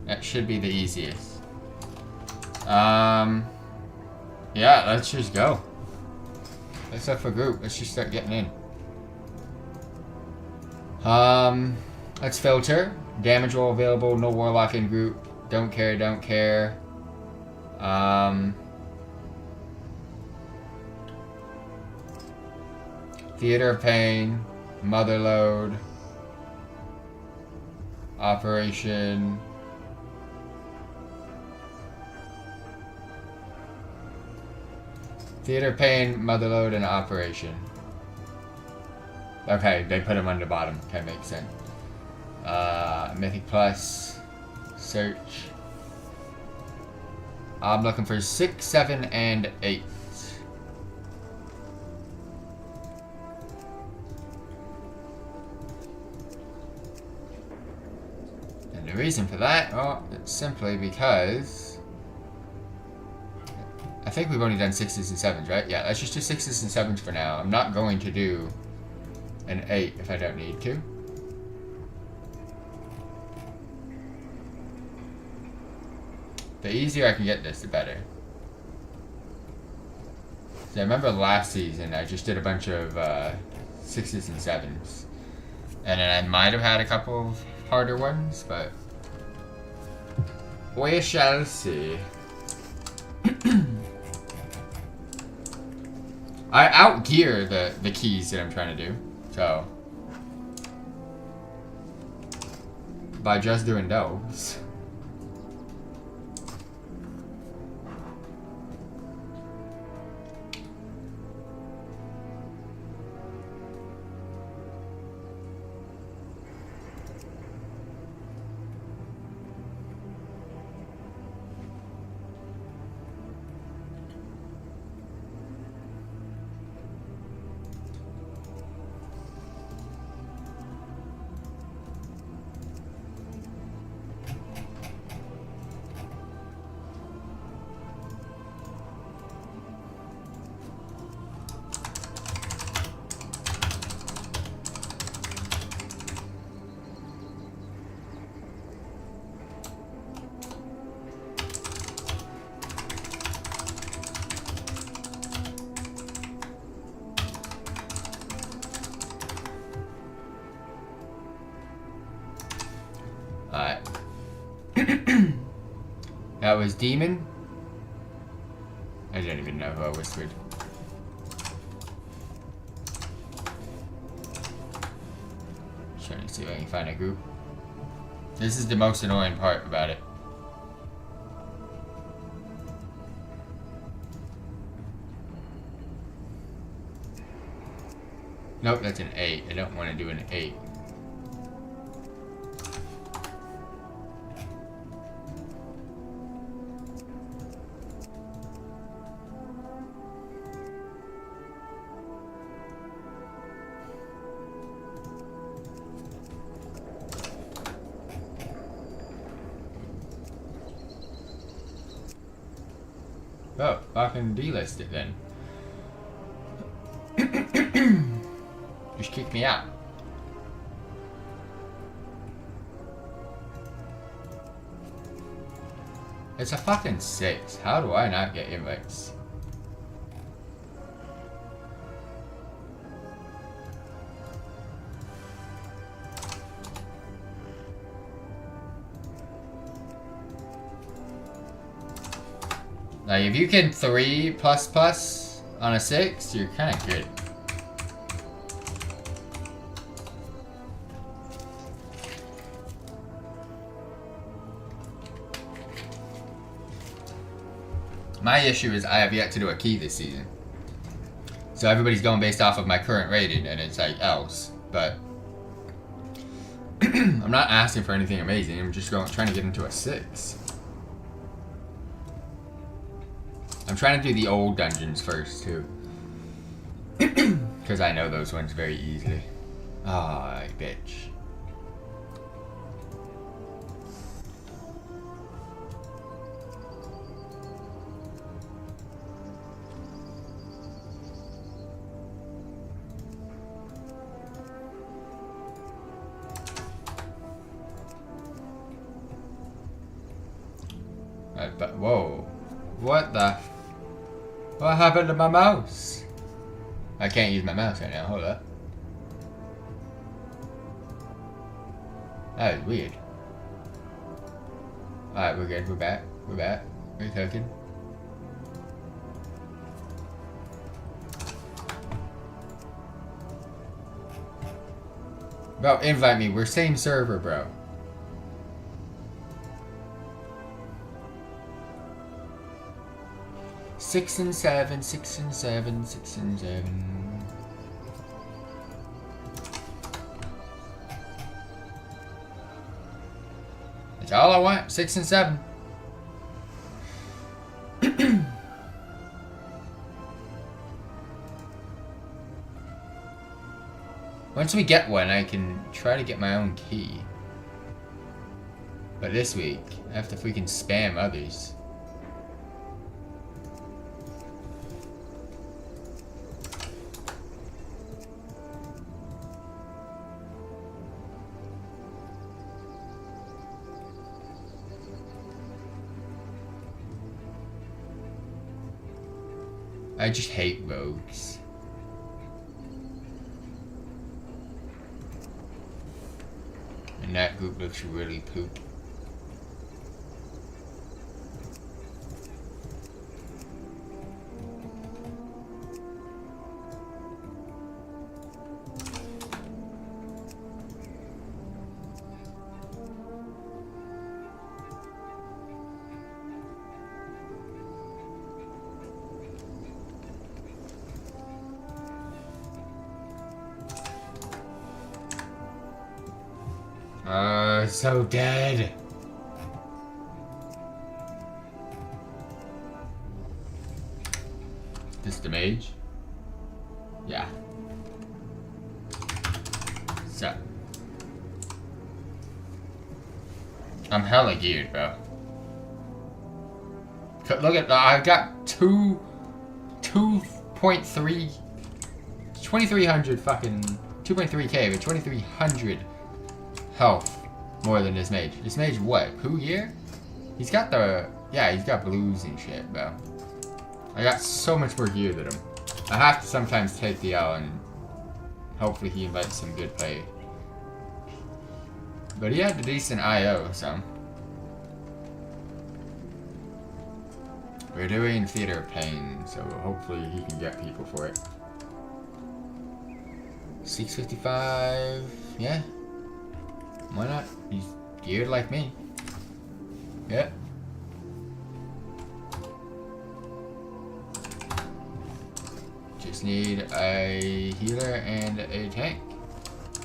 That should be the easiest. Yeah, let's just go. Let's up for group. Let's just start getting in. Let's filter. Damage roll available. No warlock in group. Don't care, don't care. Theater of Pain, Motherlode, Operation. Theater of Pain, Motherlode, and Operation. Okay, they put them on the bottom. Okay, makes sense. Mythic Plus, search. I'm looking for 6, 7, and 8. And the reason for that, well, it's simply because I think we've only done 6s and 7s, right? Yeah, let's just do 6s and 7s for now. I'm not going to do an 8 if I don't need to. The easier I can get this, the better. So I remember last season, I just did a bunch of 6s and 7s. And then I might have had a couple of harder ones, but we shall see. I outgear the keys that I'm trying to do, so by just doing those. Alright. That was Demon. I don't even know who I whispered. Trying to see if I can find a group. This is the most annoying part about it. Nope, that's an 8. I don't want to do an 8. Oh, I can delist it then. Just kick me out. It's a fucking 6. How do I not get invites? Like, if you can 3++ on a 6, you're kind of good. My issue is I have yet to do a key this season. So everybody's going based off of my current rating, and it's like else. But I'm not asking for anything amazing. I'm just trying to get into a 6. I'm trying to do the old dungeons first, too. Because I know those ones very easily. Ah, bitch. But whoa. What the... What happened to my mouse? I can't use my mouse right now. Hold up. That is weird. Alright, we're good. We're back. We're back. We're cooking. Bro, invite me. We're same server, bro. Six and seven. That's all I want. 6 and 7. Once we get one, I can try to get my own key. But this week, I have to freaking spam others. I just hate rogues. And that group looks really poop. So dead. This the mage? Yeah. So. I'm hella geared, bro. Look at I got 2.3 2300 fucking 2.3k with 2300 health. More than this mage. This mage what? Who gear? He's got the... Yeah, he's got blues and shit, bro. I got so much more gear than him. I have to sometimes take the L and hopefully he invites some good play. But he had a decent IO, so... We're doing Theater of Pain, so hopefully he can get people for it. 655... Yeah. Why not? He's geared like me. Yep. Just need a healer and a tank.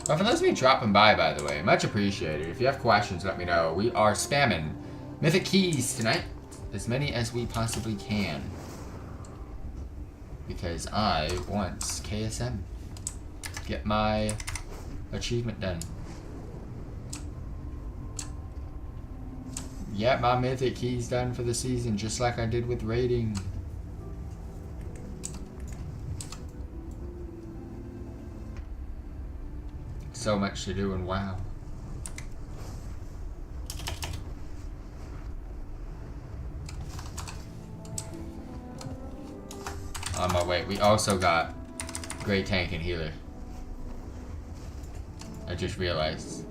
Well, for those of you dropping by the way, much appreciated. If you have questions, let me know. We are spamming Mythic keys tonight. As many as we possibly can. Because I want KSM. Get my achievement done. Yeah, my Mythic key's done for the season, just like I did with raiding. So much to do in WoW. On my way, we also got Great Tank and Healer. I just realized.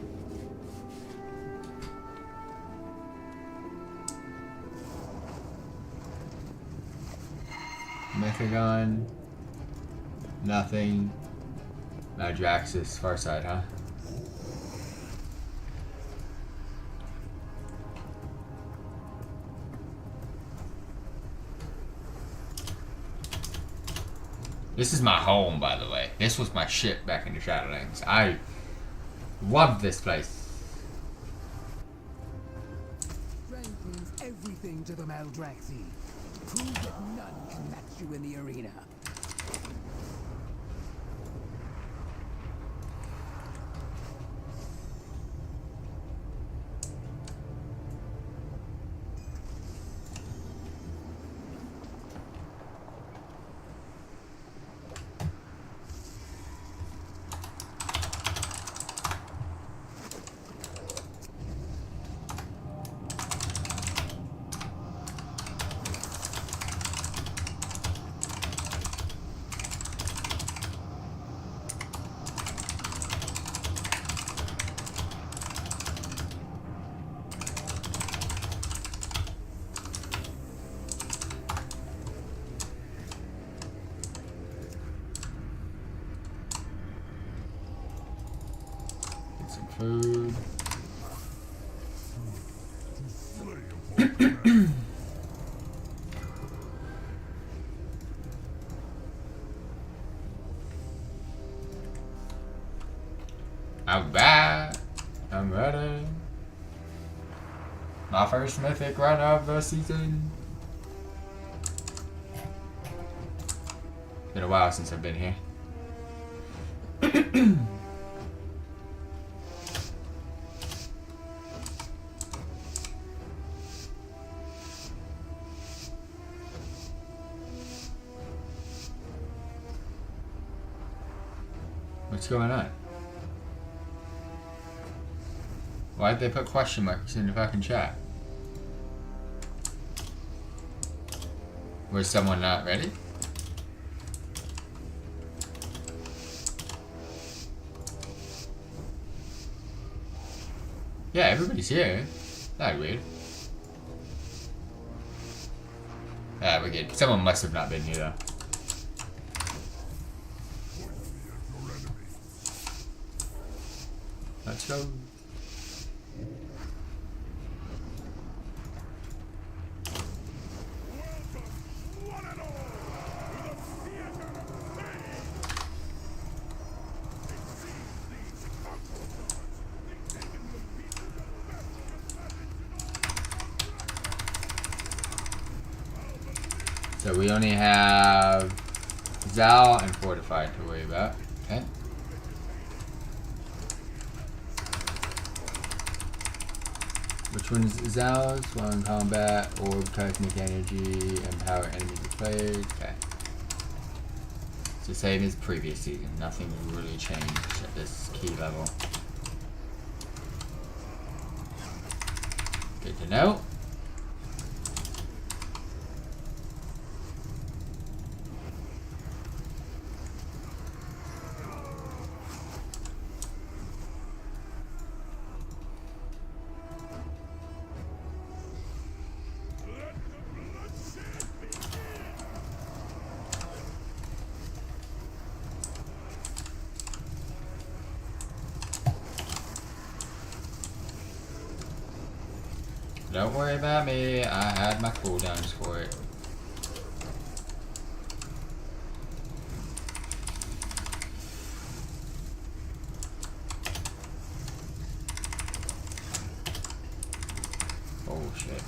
Mechagon. Nothing. Draxus, far side, huh? This is my home, by the way. This was my shit back in the Shadowlands. I love this place. Strength means everything to the Maldraxi. Prove that none can match you in the arena. Alright, I'm ready. My first mythic run of the season. Been a while since I've been here. What's going on? Why'd they put question marks in the fucking chat? Was someone not ready? Yeah, everybody's here. That's weird. Ah, we're good. Someone must have not been here though. Let's go. So we only have Zal and Fortified to worry about. Okay. Which one's Zal's? While in combat, orb cosmic energy, empower enemies to players. Okay. It's the same as previous season. Nothing really changed at this key level. Good to know. Don't worry about me, I had my cooldowns for it. Oh shit.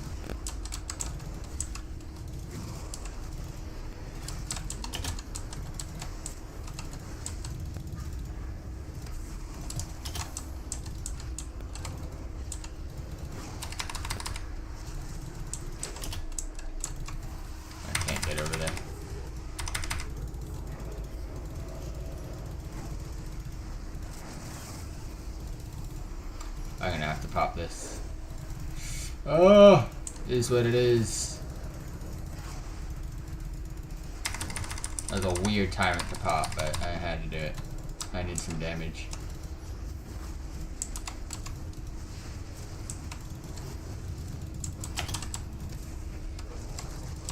Over there. I'm gonna have to pop this. Oh, it is what it is. That was a weird timing to pop, but I had to do it. I need some damage.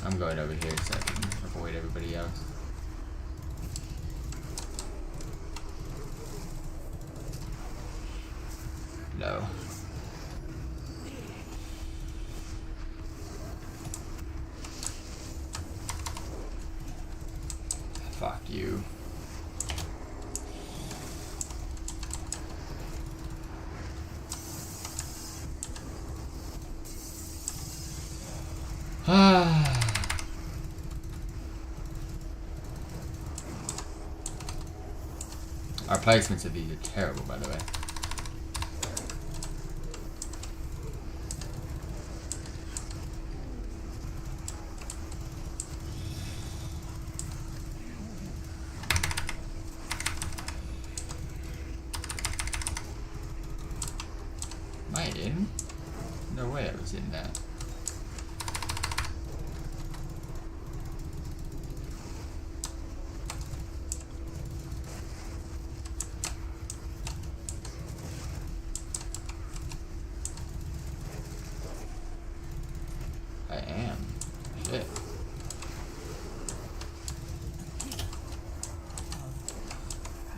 I'm going over here so I can avoid everybody else. No. Fuck you. Our placements of these are terrible, by the way. Am I in? No way I was in that. I am. Shit.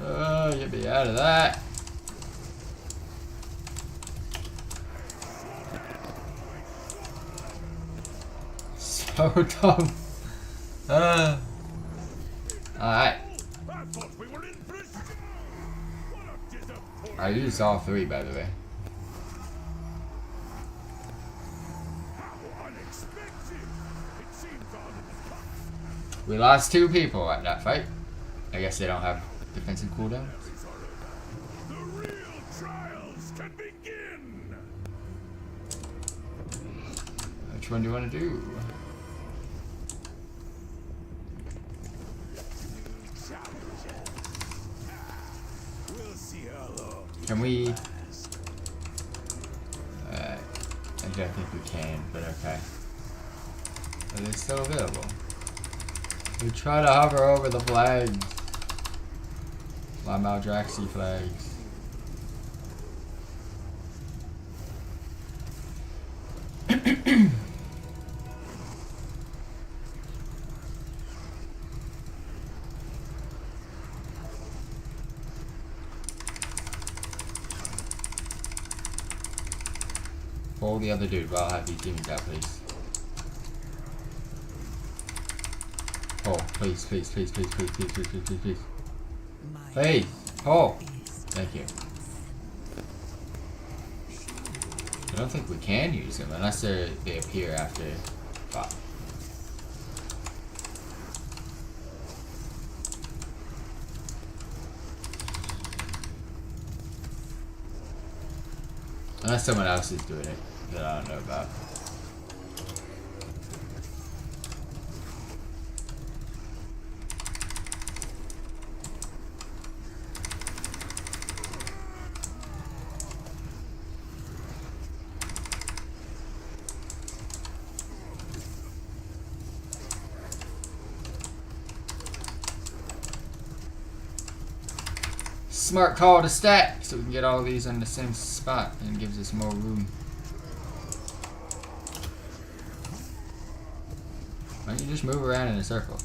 Oh, get me out of that. so dumb. Alright. I used all 3, by the way. We lost 2 people at that fight. I guess they don't have defensive cooldowns. The real trials can begin. Which one do you want to do? Can we? I don't think we can, but okay. Are they still available? We try to hover over the flags. My Maldraxi flags. Pull the other dude, but I'll have these demons out, please. Oh, please, please, please, please, please, please, please, please, please, please. Please! Oh! Thank you. I don't think we can use them unless they appear after 5. Unless someone else is doing it that I don't know about. Smart call to stack so we can get all these on the same spot and it gives us more room. Why don't you just move around in a circle?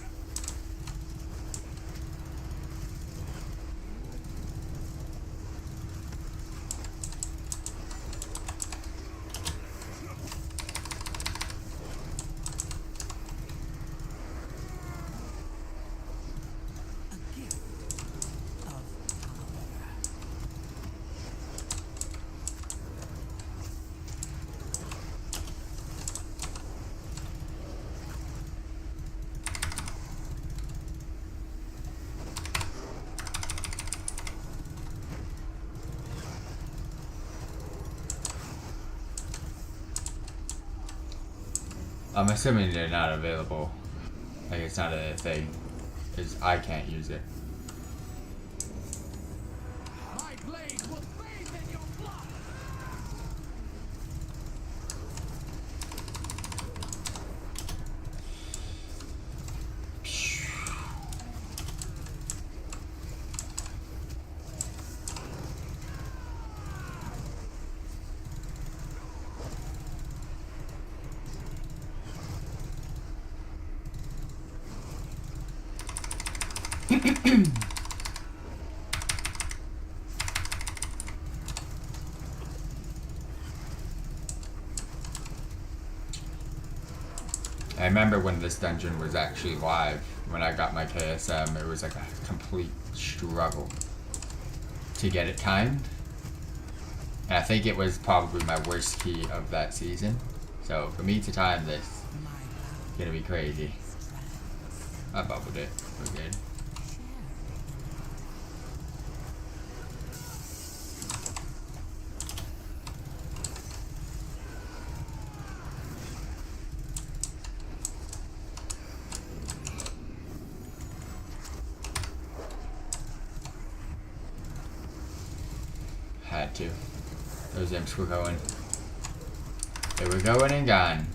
I'm assuming they're not available. Like it's not a thing. Because I can't use it. My blade will bathe in your blood. I remember when this dungeon was actually live, when I got my KSM, it was like a complete struggle to get it timed. And I think it was probably my worst key of that season. So for me to time this, it's gonna be crazy. I bubbled it, we're good. Had to. Those imps were going. They were going and gone.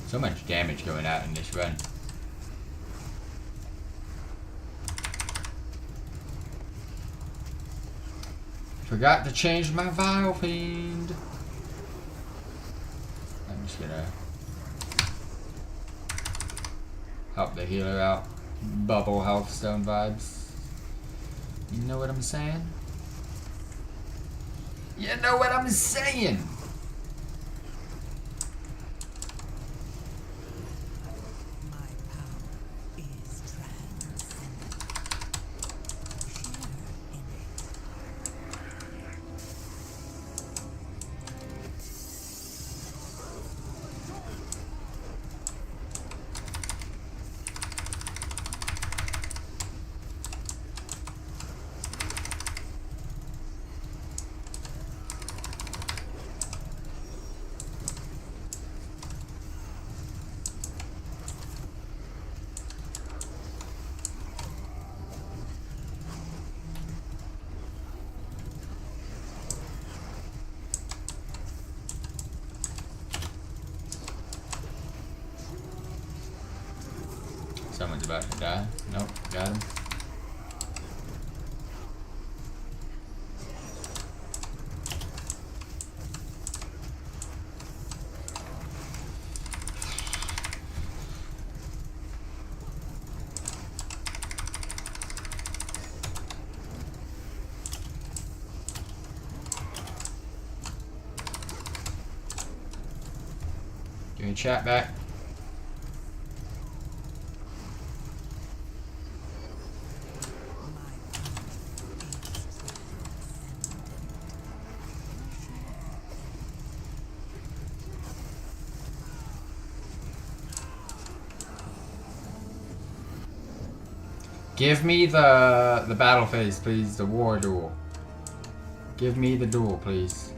So much damage going out in this run. Forgot to change my Vile Fiend. just gonna help the healer out. Bubble health stone vibes. You know what I'm saying? You know what I'm saying? Someone's about to die. Nope, got him. Give me a chat back. Give me the battle phase, please. The war duel. Give me the duel, please.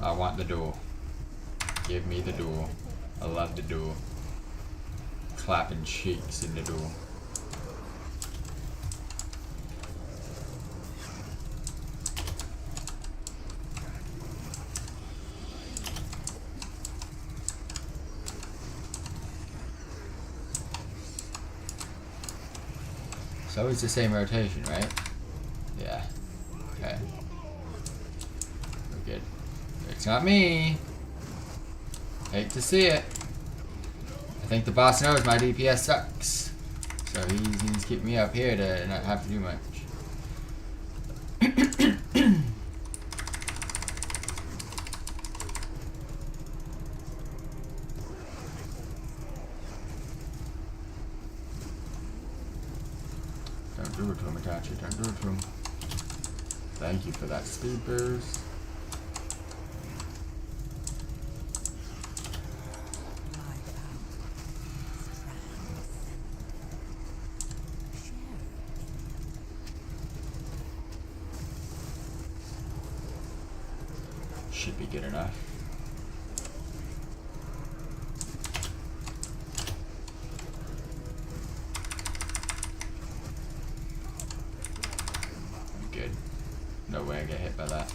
I want the duel. Give me the duel. I love the duel. Clapping cheeks in the duel. It's always the same rotation, right? Yeah. Okay. We're good. It's not me. Hate to see it. I think the boss knows my DPS sucks. So he's keeping me up here to not have to do much. Don't do it to him, Itachi. Don't do it to him. Thank you for that speed boost. Should be good enough. Good. No way I get hit by that.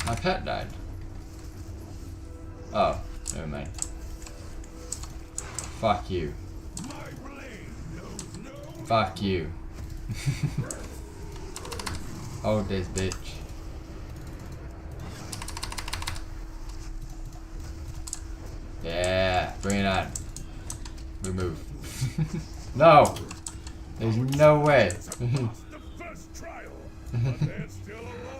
My pet died. Oh, never mind. Fuck you. Fuck you. Hold this bitch. Yeah, bring it on. Remove. No! There's no way.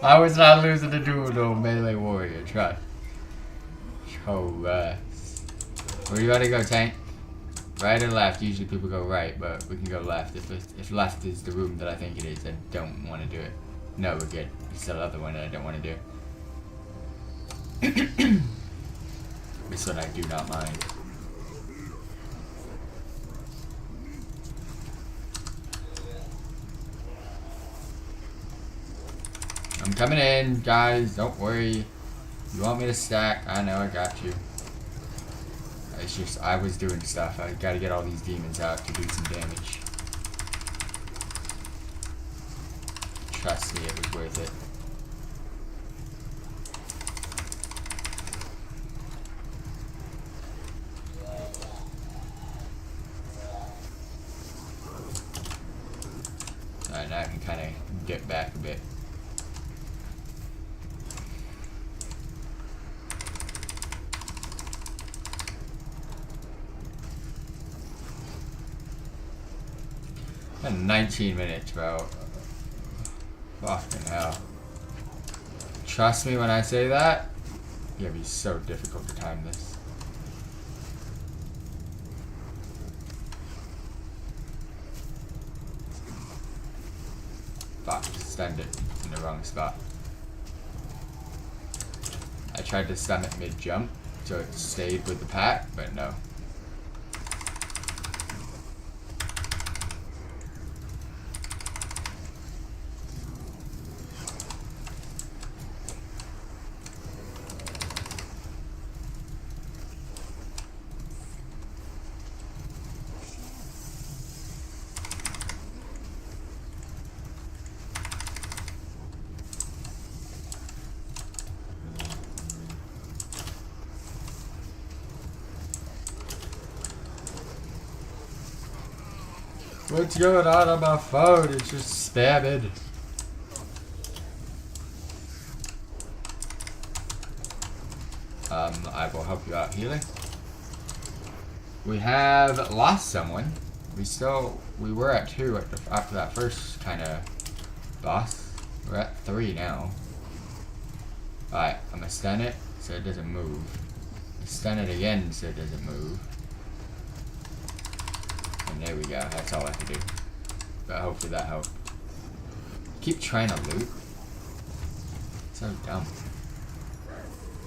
I was not losing the duel though, melee warrior. Trust. Where you gotta go, tank? Right or left? Usually people go right, but we can go left. If left is the room that I think it is, I don't want to do it. No, we're good. It's the other one that I don't want to do. This one I do not mind. I'm coming in, guys. Don't worry. You want me to stack? I know, I got you. It's just, I was doing stuff. I gotta get all these demons out to do some damage. Trust me, it was worth it. 19 minutes, bro. Fucking hell. Trust me when I say that. It's gonna be so difficult to time this. Fuck, stunned it in the wrong spot. I tried to stun it mid-jump, so it stayed with the pack, but no. What's going on my phone? It's just spamming. I will help you out healing. We have lost someone. We were at 2 after that first kind of boss. We're at 3 now. Alright, I'm gonna stun it so it doesn't move. Stun it again so it doesn't move. And there we go, that's all I have to do. But hopefully that helped. Keep trying to loot. So dumb.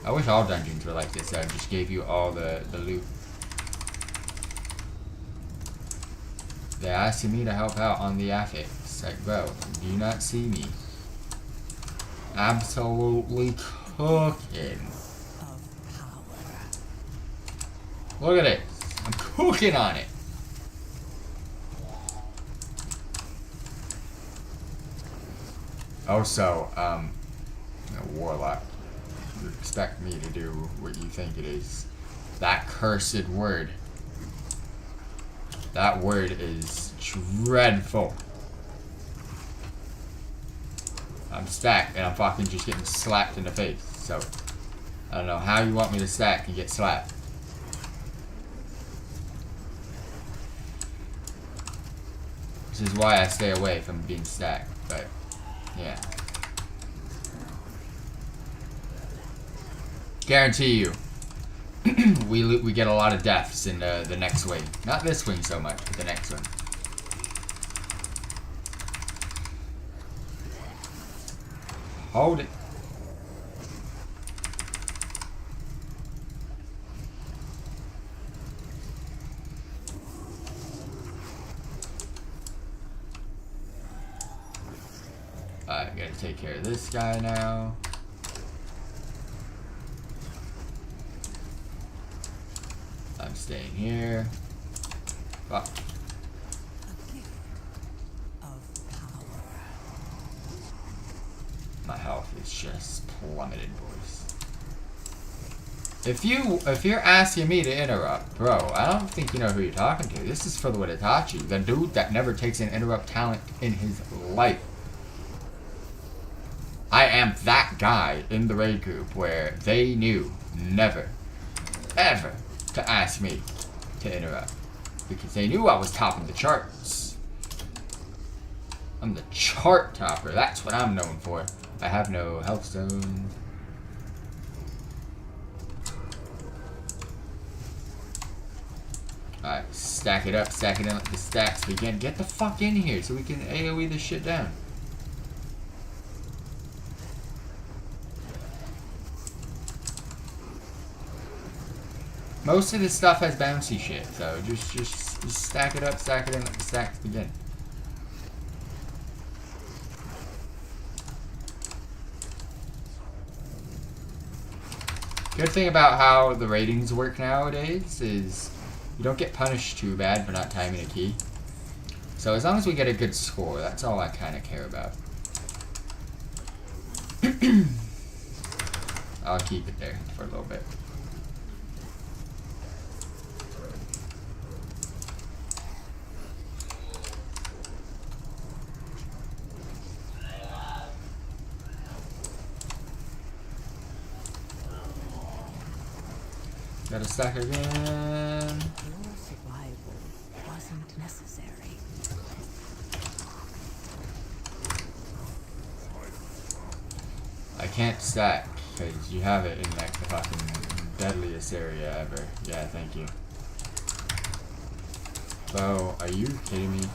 I wish all dungeons were like this, I just gave you all the loot. They're asking me to help out on the affix. Like, bro, do you not see me? Absolutely cooking. Look at it. I'm cooking on it. Also, Warlock, you expect me to do what you think it is. That cursed word. That word is dreadful. I'm stacked and I'm fucking just getting slapped in the face. So, I don't know how you want me to stack and get slapped. This is why I stay away from being stacked, but yeah. Guarantee you, we get a lot of deaths in the next wing. Not this wing so much, but the next one. Hold it. Alright, gotta take care of this guy now. I'm staying here. Fuck. My health is just plummeted, boys. If you're asking me to interrupt, bro, I don't think you know who you're talking to. This is for the FTWitachi, the dude that never takes an interrupt talent in his life. I am that guy in the raid group where they knew never, ever to ask me to interrupt. Because they knew I was topping the charts. I'm the chart topper, that's what I'm known for. I have no health stones. Alright, stack it up, let the stacks begin. Get the fuck in here so we can AoE this shit down. Most of this stuff has bouncy shit, so just stack it up, let the stacks begin. Good thing about how the ratings work nowadays is you don't get punished too bad for not timing a key. So as long as we get a good score, that's all I kind of care about. I'll keep it there for a little bit. Gotta stack again. Your survival wasn't necessary. I can't stack because you have it in like the fucking deadliest area ever. Yeah, thank you. Bro, are you kidding me?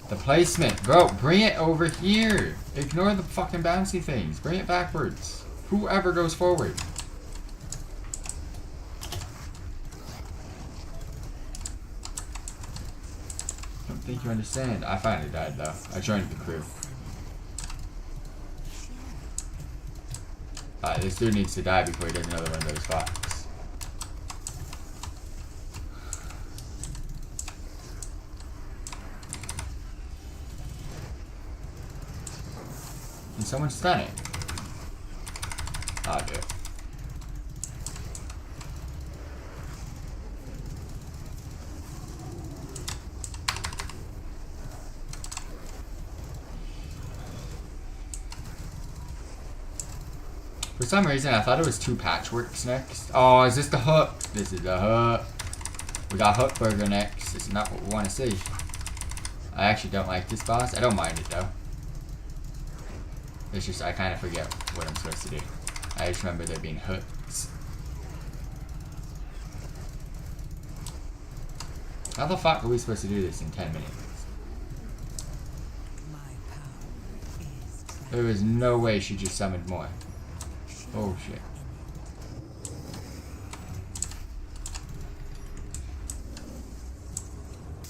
The placement. Bro, bring it over here. Ignore the fucking bouncy things. Bring it backwards. Whoever goes forward. I don't think you understand. I finally died though. I joined the crew. This dude needs to die before he does another one of those spots. Can someone stun it? I'll do it. For some reason, I thought it was 2 patchworks next. Oh, is this the hook? This is the hook. We got Hook Burger next. This is not what we want to see. I actually don't like this boss. I don't mind it though. It's just I kind of forget what I'm supposed to do. I just remember there being hooks. How the fuck are we supposed to do this in 10 minutes? There was no way she just summoned more. Oh shit.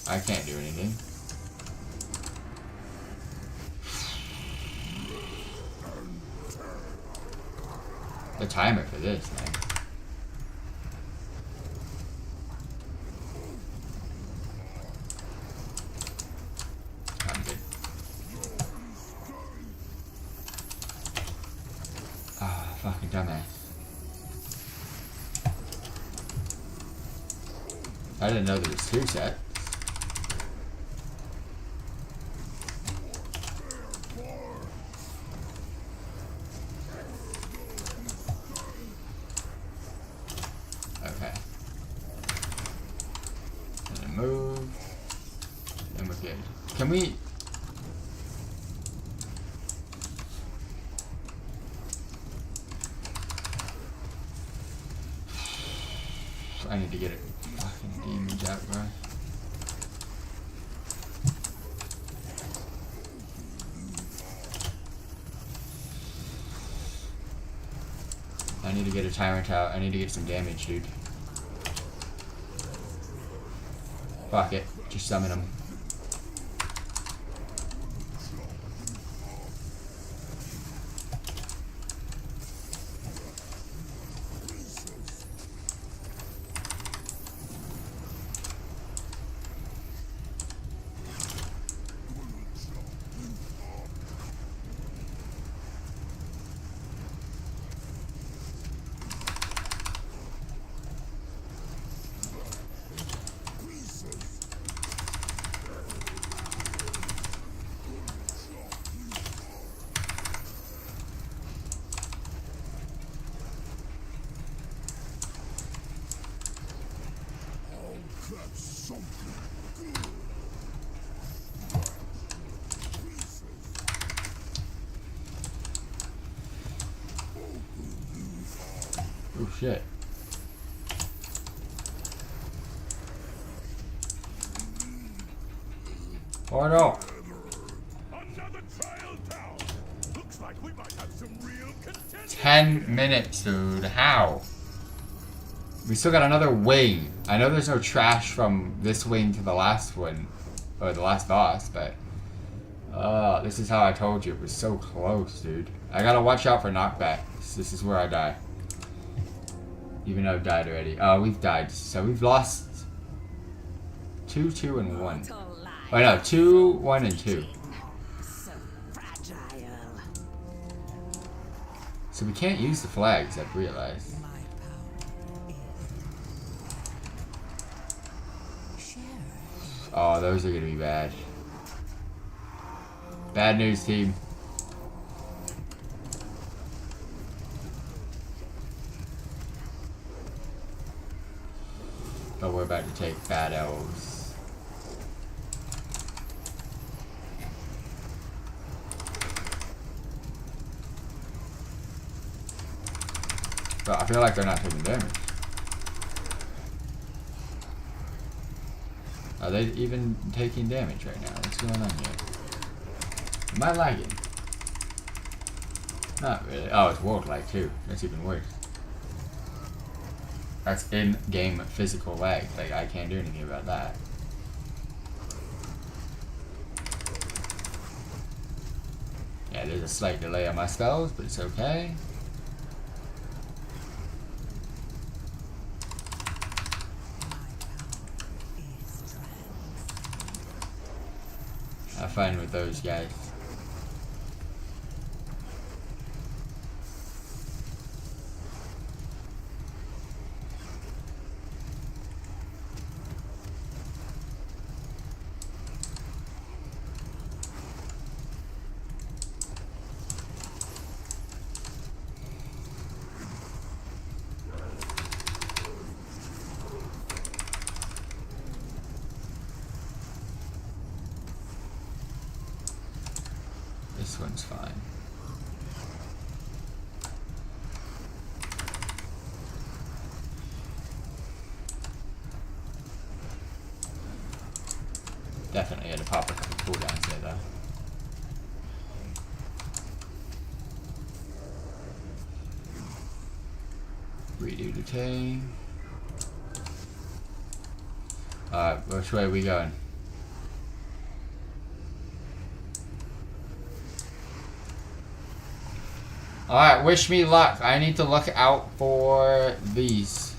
I can't do anything. The timer for this, man. I'm good. Ah, fucking dumbass. I didn't know there was 2 sets. Can we? I need to get it fucking damage out, bro. I need to get a timer out. I need to get some damage, dude. Fuck it. Just summon him. Oh shit. Oh no. Another trial down. Looks like we might have some real contenders. 10 minutes, dude. How? We still got another wing. I know there's no trash from this wing to the last one, or the last boss, but this is how I told you. It was so close, dude. I gotta watch out for knockbacks. This is where I die. Even though I've died already. We've died. So we've lost 2, 2, and 1. Oh no, 2, 1, and 2. So we can't use the flags, I've realized. Oh, those are gonna be bad. Bad news, team. But we're about to take bad L's. But I feel like they're not taking damage. Are they even taking damage right now? What's going on here? Am I lagging? Not really. Oh, it's world lag too. That's even worse. That's in-game physical lag. Like, I can't do anything about that. Yeah, there's a slight delay on my spells, but it's okay. I'm fine with those guys. This one's fine. Definitely had to pop a couple cooldowns there though. Redo the team. Alright, which way are we going? Alright, wish me luck. I need to look out for these.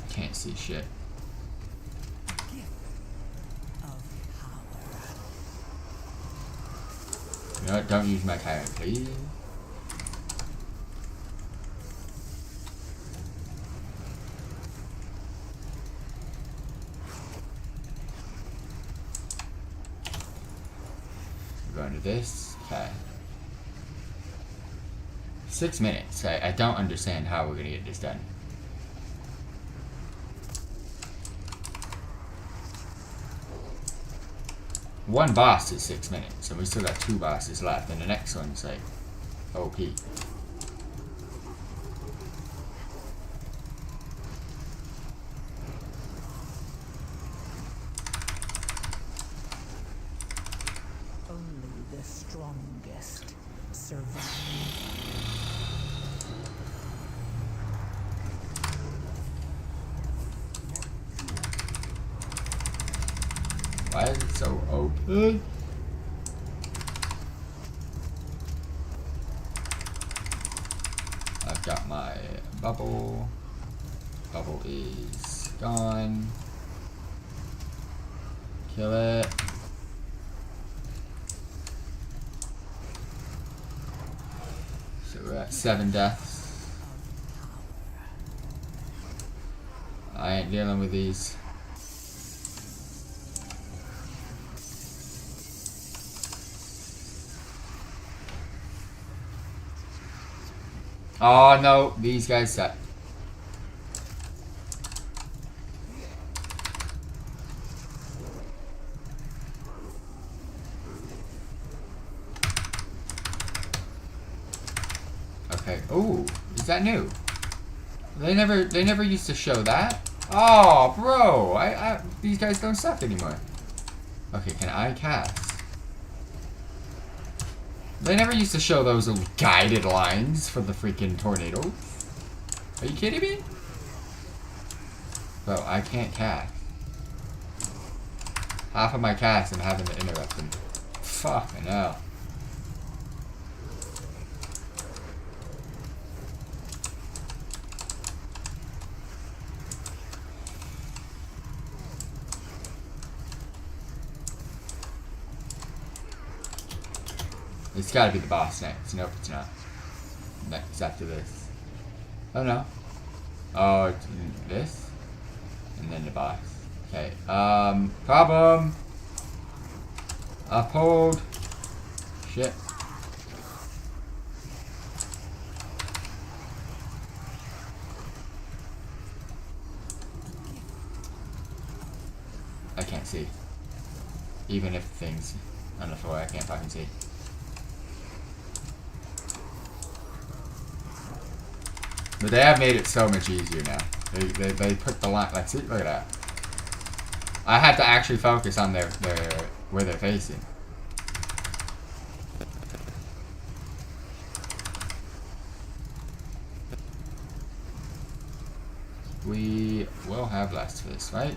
Can't see shit. You know what? Don't use my Kyron, please. Going to this. Okay. 6 minutes. I don't understand how we're gonna get this done. One boss is 6 minutes, and we still got 2 bosses left, and the next one's like OP. Why is it so open? I've got my bubble. Bubble is gone. Kill it. So we're at 7 deaths. I ain't dealing with these. Oh no, these guys suck. Okay. Ooh, is that new? They never used to show that. Oh, bro, these guys don't suck anymore. Okay, can I cast? They never used to show those little guided lines for the freaking tornado. Are you kidding me? Bro, I can't cast. Half of my cast I'm having to interrupt them. Fucking hell. It's gotta be the boss next. Nope, it's not. Next after this. Oh no. Oh, it's this? And then the boss. Okay, problem. Uphold. Shit. I can't see. Even if things on the floor I can't fucking see. But they have made it so much easier now. They put the line, like, see, look at that. I had to actually focus on their where they're facing. We will have last for this, right?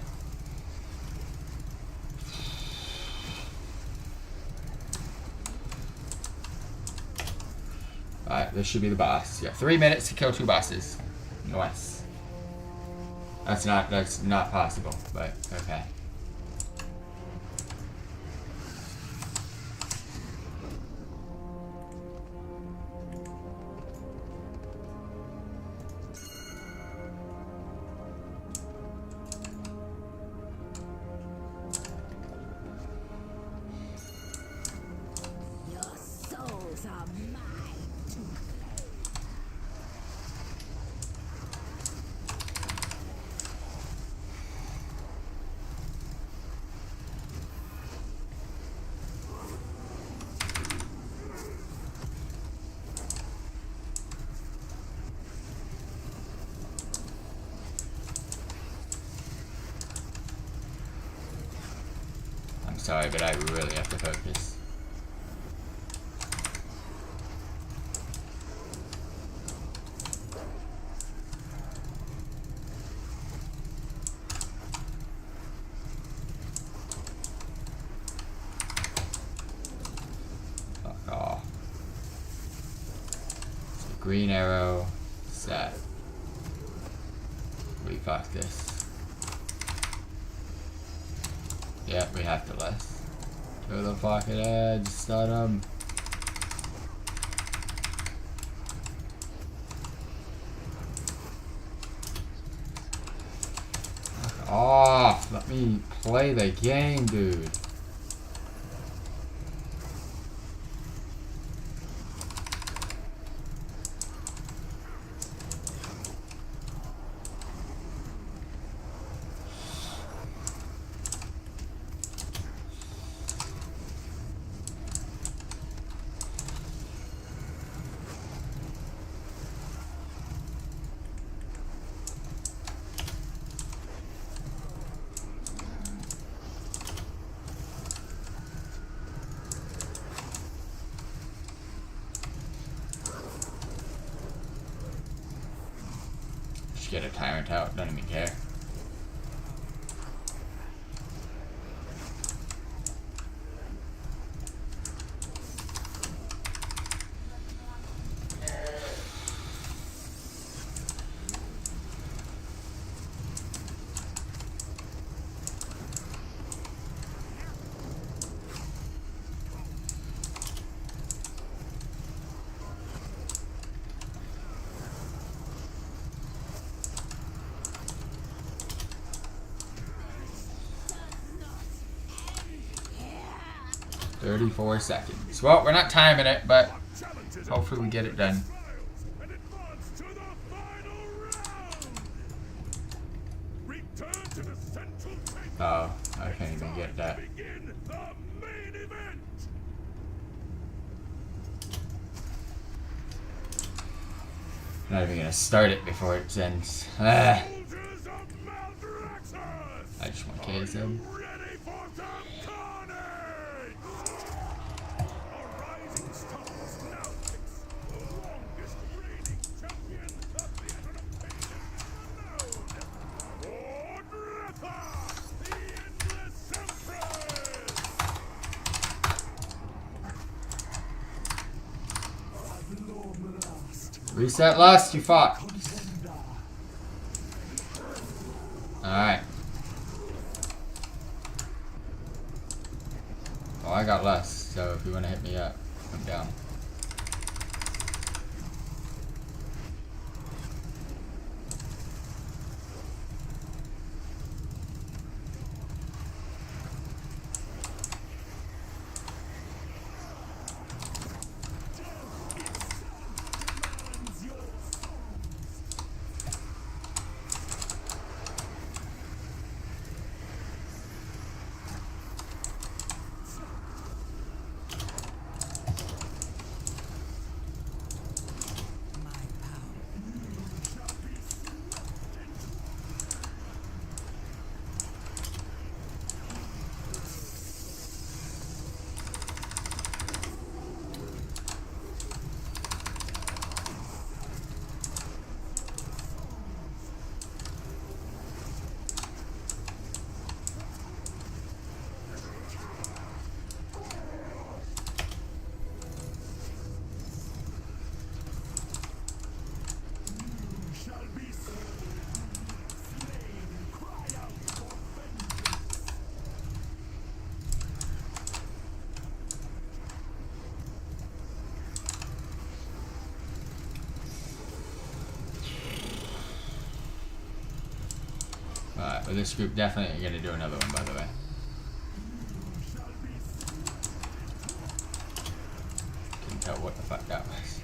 Alright, this should be the boss. Yeah, 3 minutes to kill 2 bosses. Nice. That's not possible, but okay. Sorry, but I really have to focus. Fuck off. So green arrow, set. We fuck this. Yeah, we have to less. To the fucking edge, stun him. Fuck off! Let me play the game, dude. Get a tyrant out, don't even care. "34 seconds. Well, we're not timing it, but hopefully we get it done. Oh, I can't even get that. Not even gonna start it before it ends. Ah. I just want to case him. Reset last, you fuck. Alright. Oh, I got less, so if you want to hit me up, I'm down. but this group definitely gonna do another one, by the way. Couldn't tell what the fuck that was.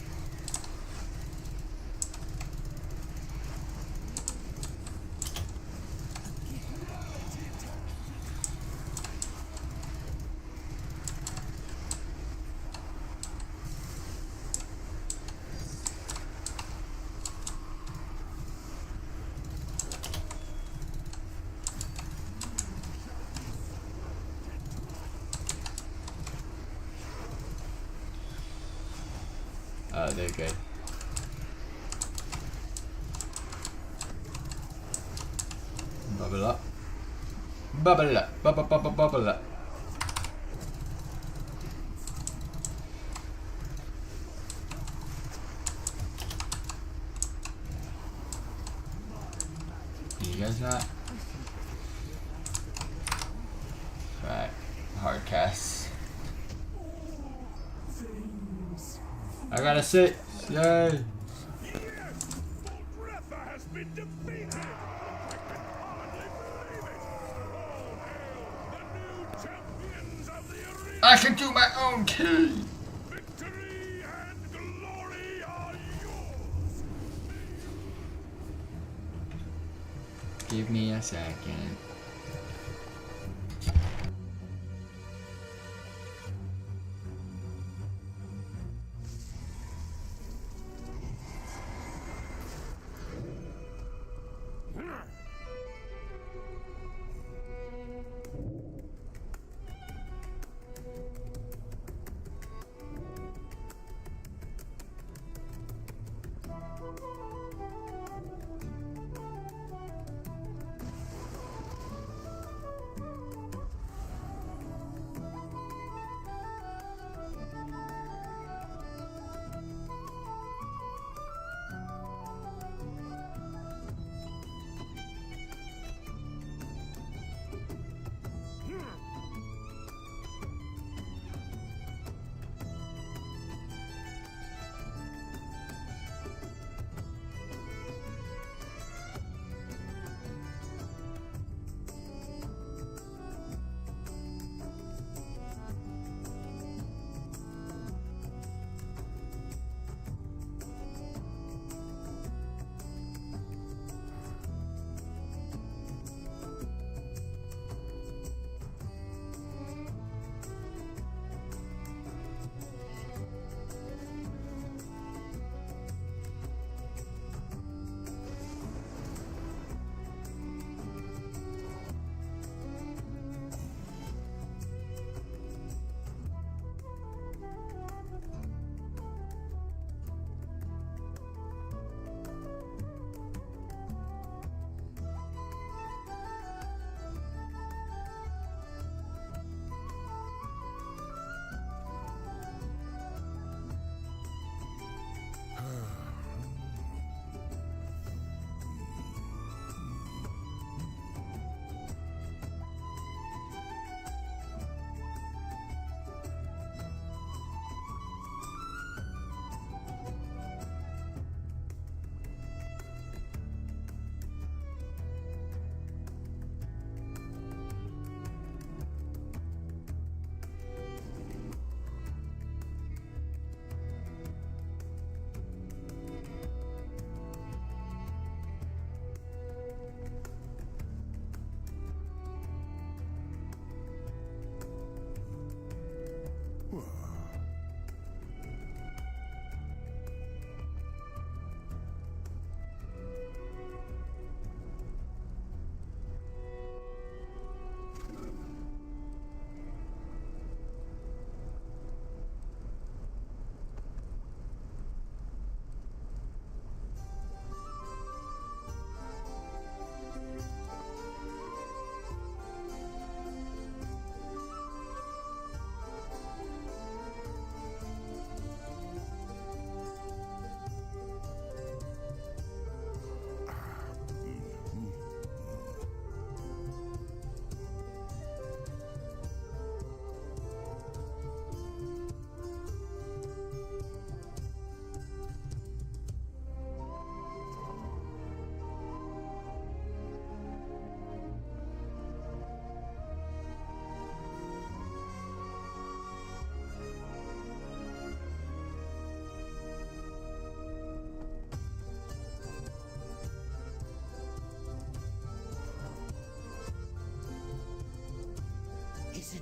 They're good. Bubble up. Bubble up. Bubble up. You guys not? Right. Hard casts. I got a 6. Yay! I can do my own key! Victory and glory are yours! Give me a second.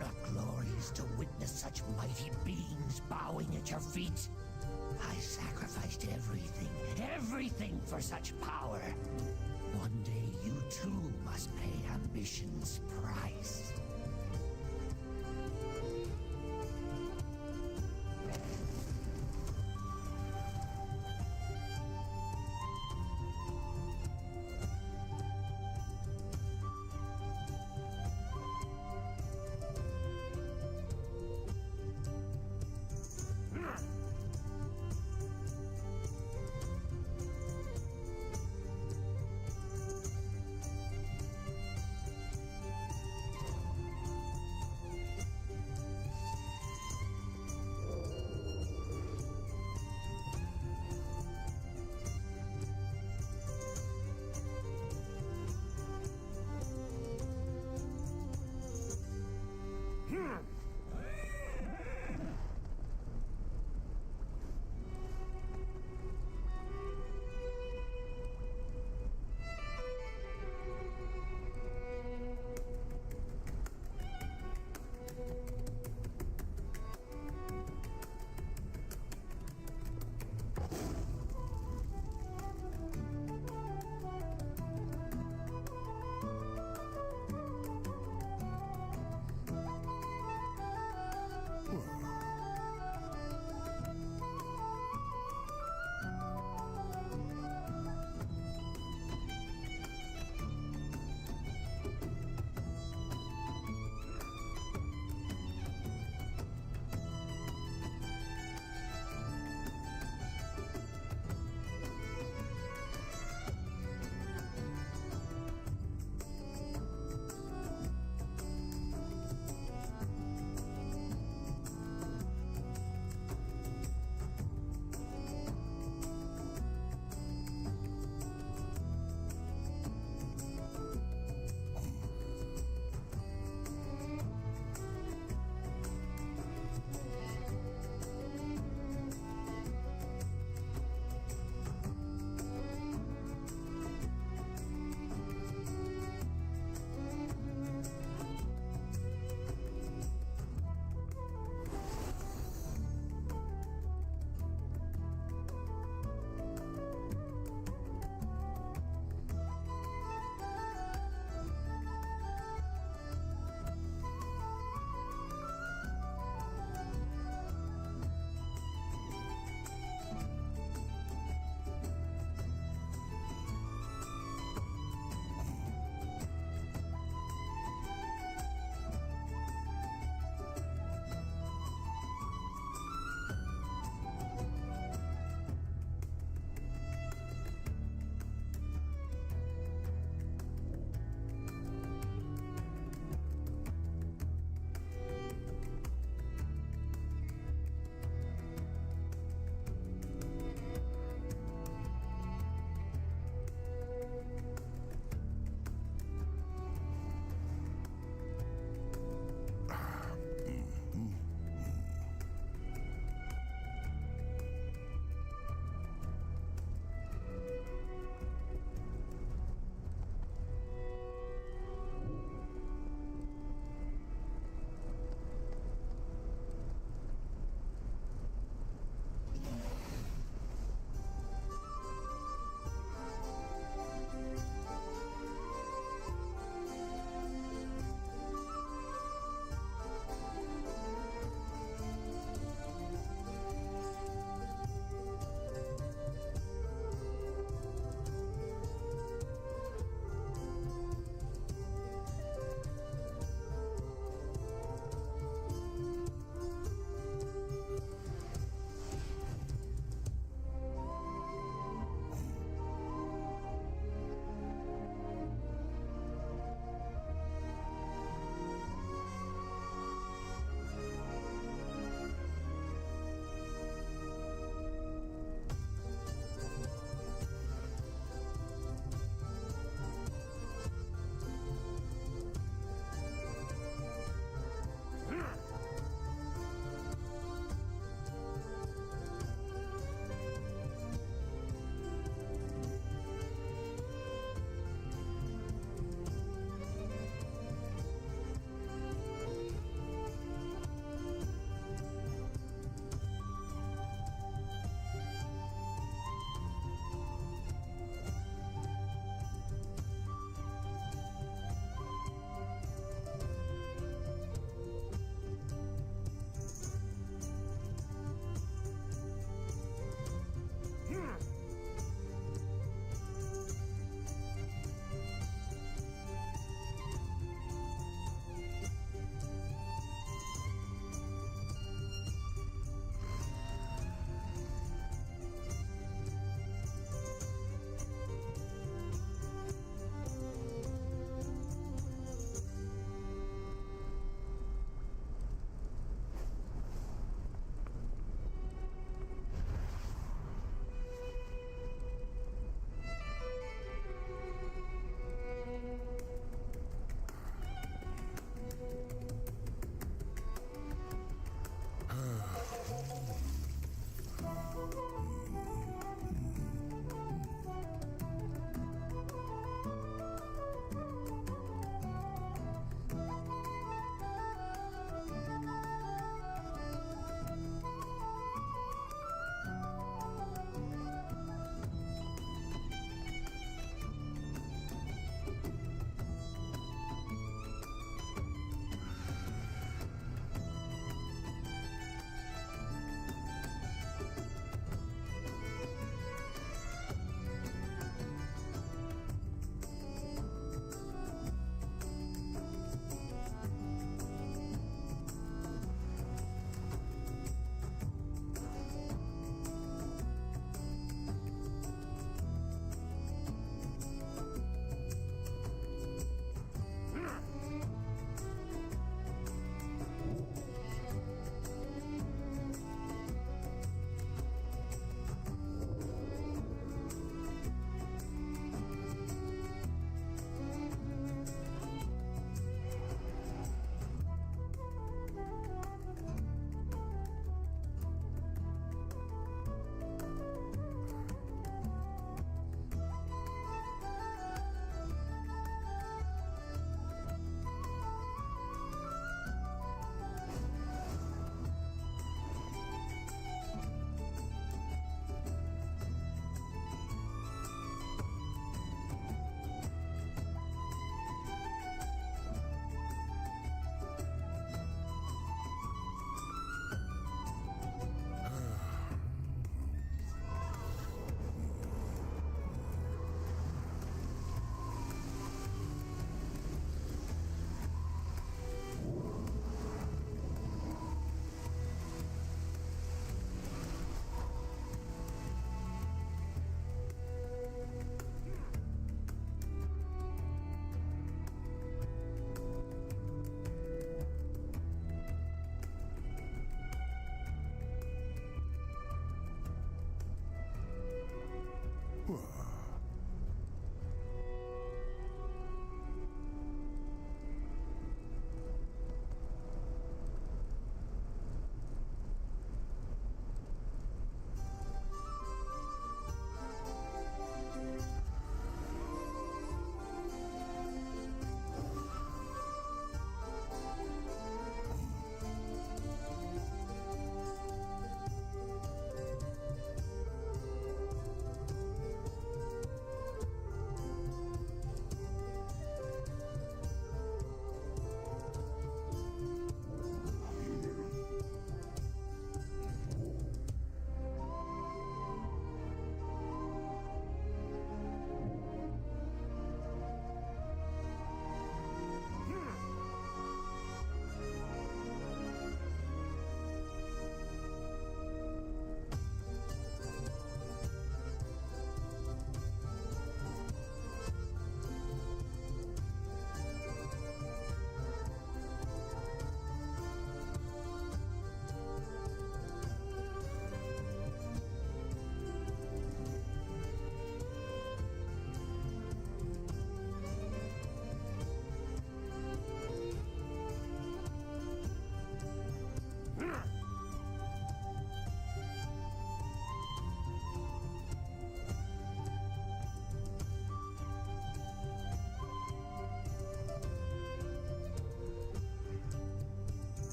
not glorious to witness such mighty beings bowing at your feet? I sacrificed everything for such power. One day you too must pay ambition's price.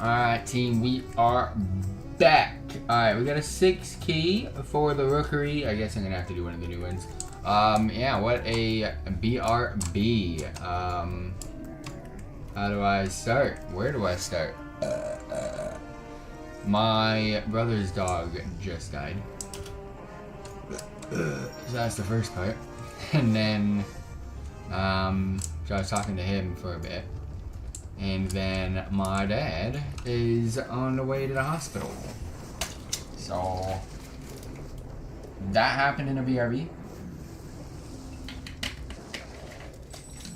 Alright, team, we are back. Alright, we got a 6 key for the Rookery. I guess I'm gonna have to do one of the new ones. Yeah, what a BRB. How do I start? Where do I start? My brother's dog just died. So that's the first part. And then, so I was talking to him for a bit. And then my dad is on the way to the hospital. So, that happened in a BRB.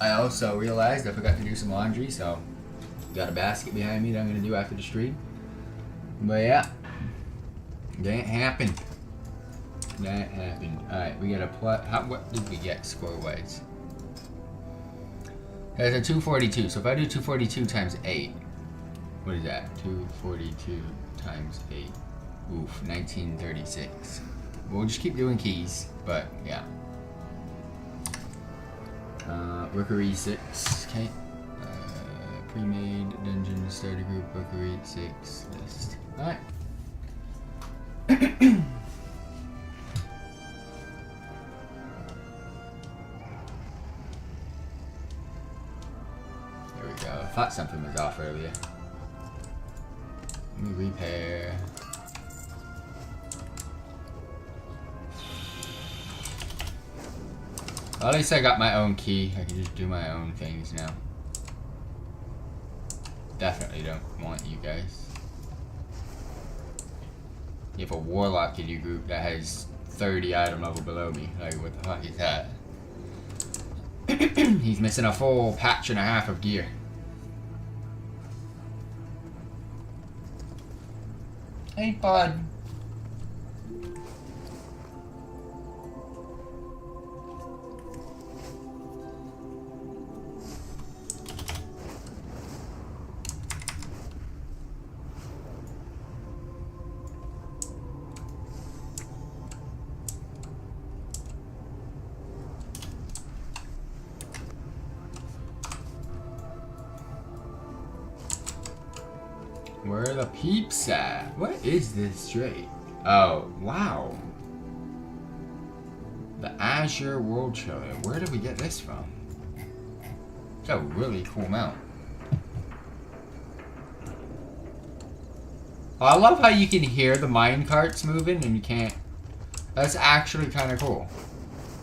I also realized I forgot to do some laundry, so got a basket behind me that I'm going to do after the stream. But yeah, that happened. That happened. Alright, we got a what did we get score-wise? That's a 242, so if I do 242 times 8, what is that? 242 times 8. Oof, 1936. We'll just keep doing keys, but yeah. Rookery 6, okay. Pre-made dungeon starter group, Rookery 6 list. Alright. There we go. I thought something was off earlier. Let me repair. Well, at least I got my own key. I can just do my own things now. Definitely don't want you guys. You have a warlock in your group that has 30 item level below me. Like, what the fuck is that? He's missing a full patch and a half of gear. Hey, bud. Where are the peeps at? What is this trait? Oh, wow. The Azure World Chiller. Where did we get this from? It's a really cool mount. Oh, I love how you can hear the mine carts moving and you can't. That's actually kind of cool.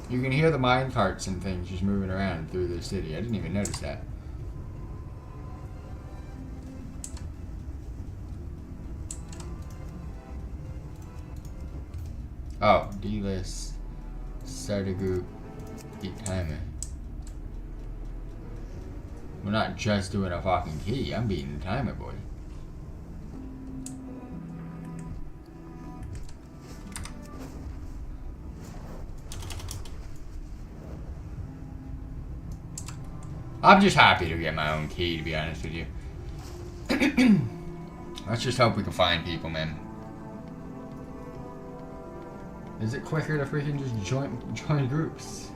You can hear the mine carts and things just moving around through the city. I didn't even notice that. Oh, D-list, starter group, beat timer. We're not just doing a fucking key, I'm beating the timer, boy. I'm just happy to get my own key, to be honest with you. Let's just hope we can find people, man. Is it quicker to freaking just join groups?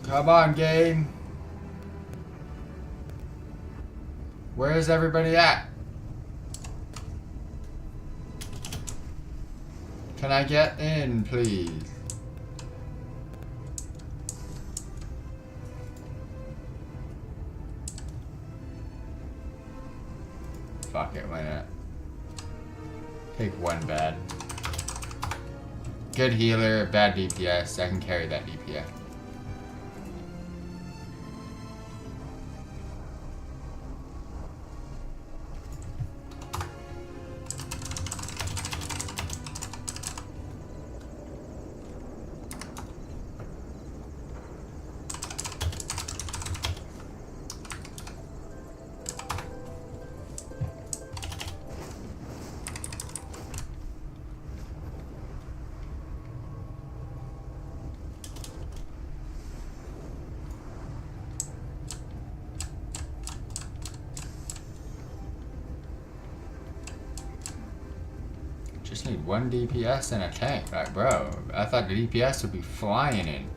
Come on, game. Where's everybody at? Can I get in, please? Fuck it, why not? Take one bad. Good healer, bad DPS. I can carry that DPS. Just need 1 DPS and a tank. Like, bro, I thought the DPS would be flying in.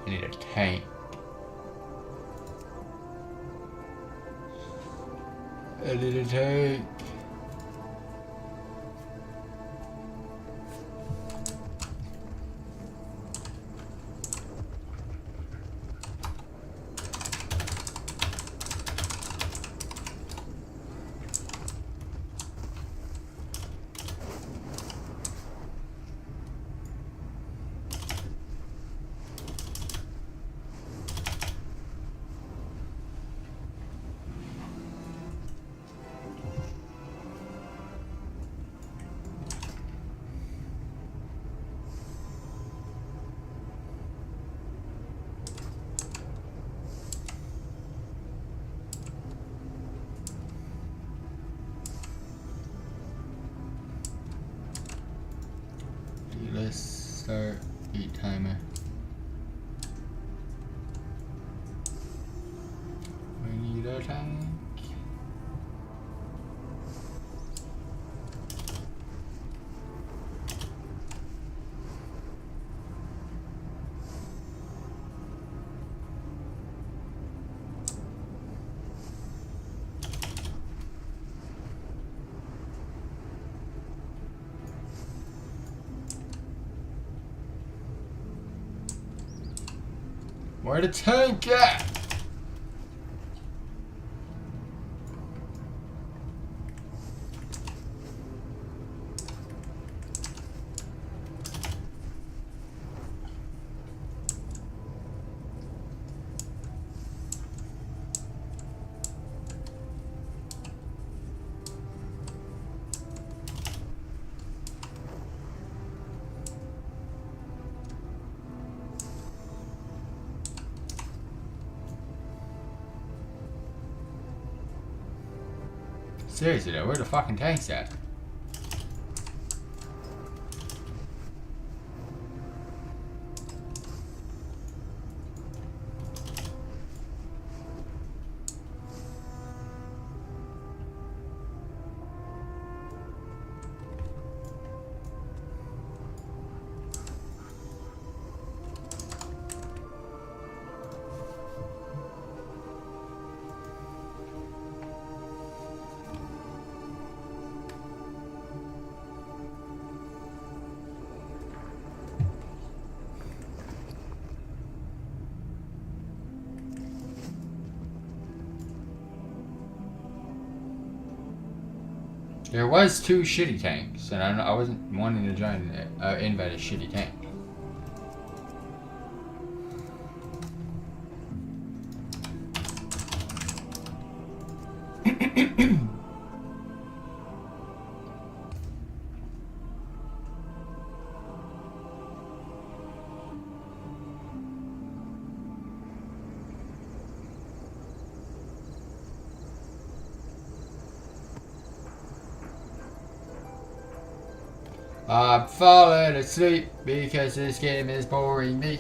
I need a tank. I need a tank. Let's start eat timer. We need a tank. Where the tank at? Seriously though, where the fucking tanks at? There was 2 shitty tanks, and I wasn't wanting to join invite a shitty tank. I'm falling asleep because this game is boring me.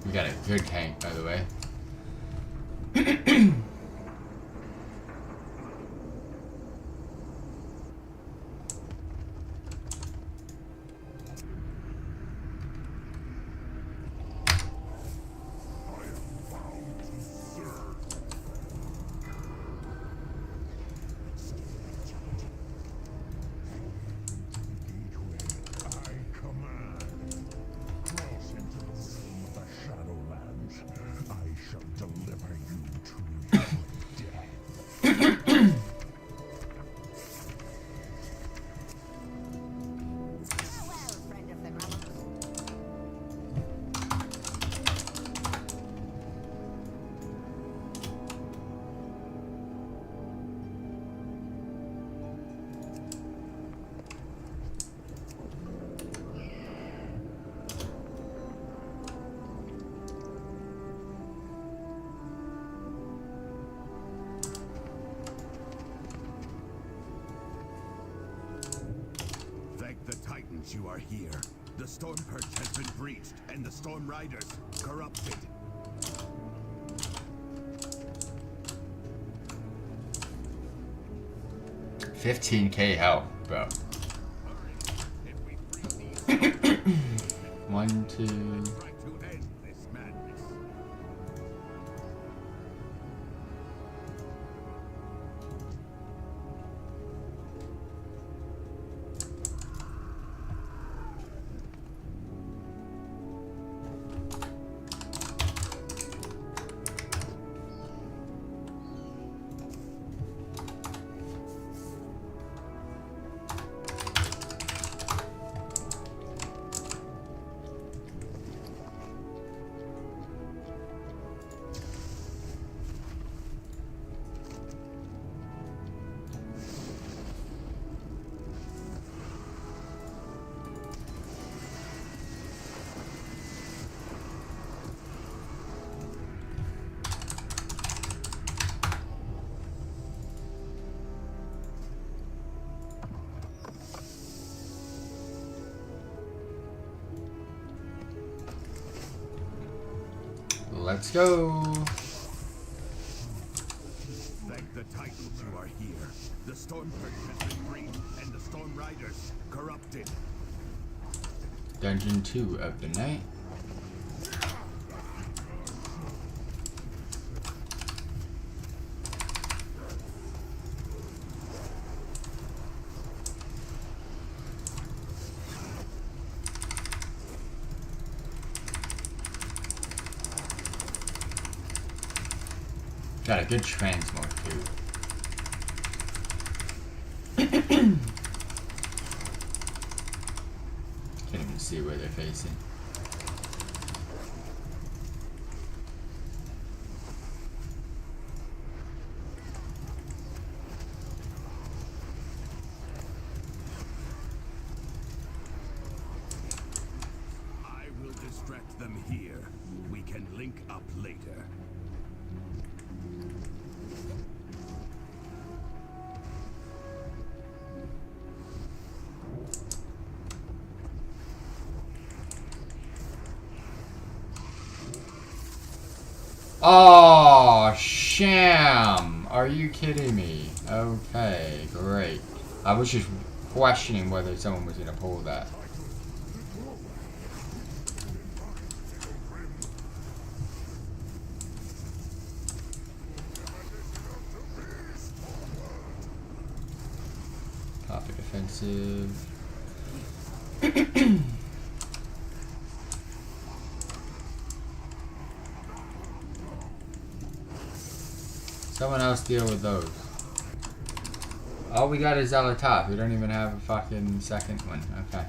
We got a good tank, by the way. You are here. The Storm Perch has been breached, and the Storm Riders corrupted. $15K health, bro. 1, 2. Let's go. Thank the Titans you are here. The Storm Perch has been breached, and the Storm Riders corrupted. Dungeon 2 of the night. Got a good transmog too. Can't even see where they're facing. I will distract them here. We can link up later. Oh, sham! Are you kidding me? Okay, great. I was just questioning whether someone was gonna pull that. Copy defensive. Someone else deal with those. All we got is Zealotop. We don't even have a fucking second one. Okay.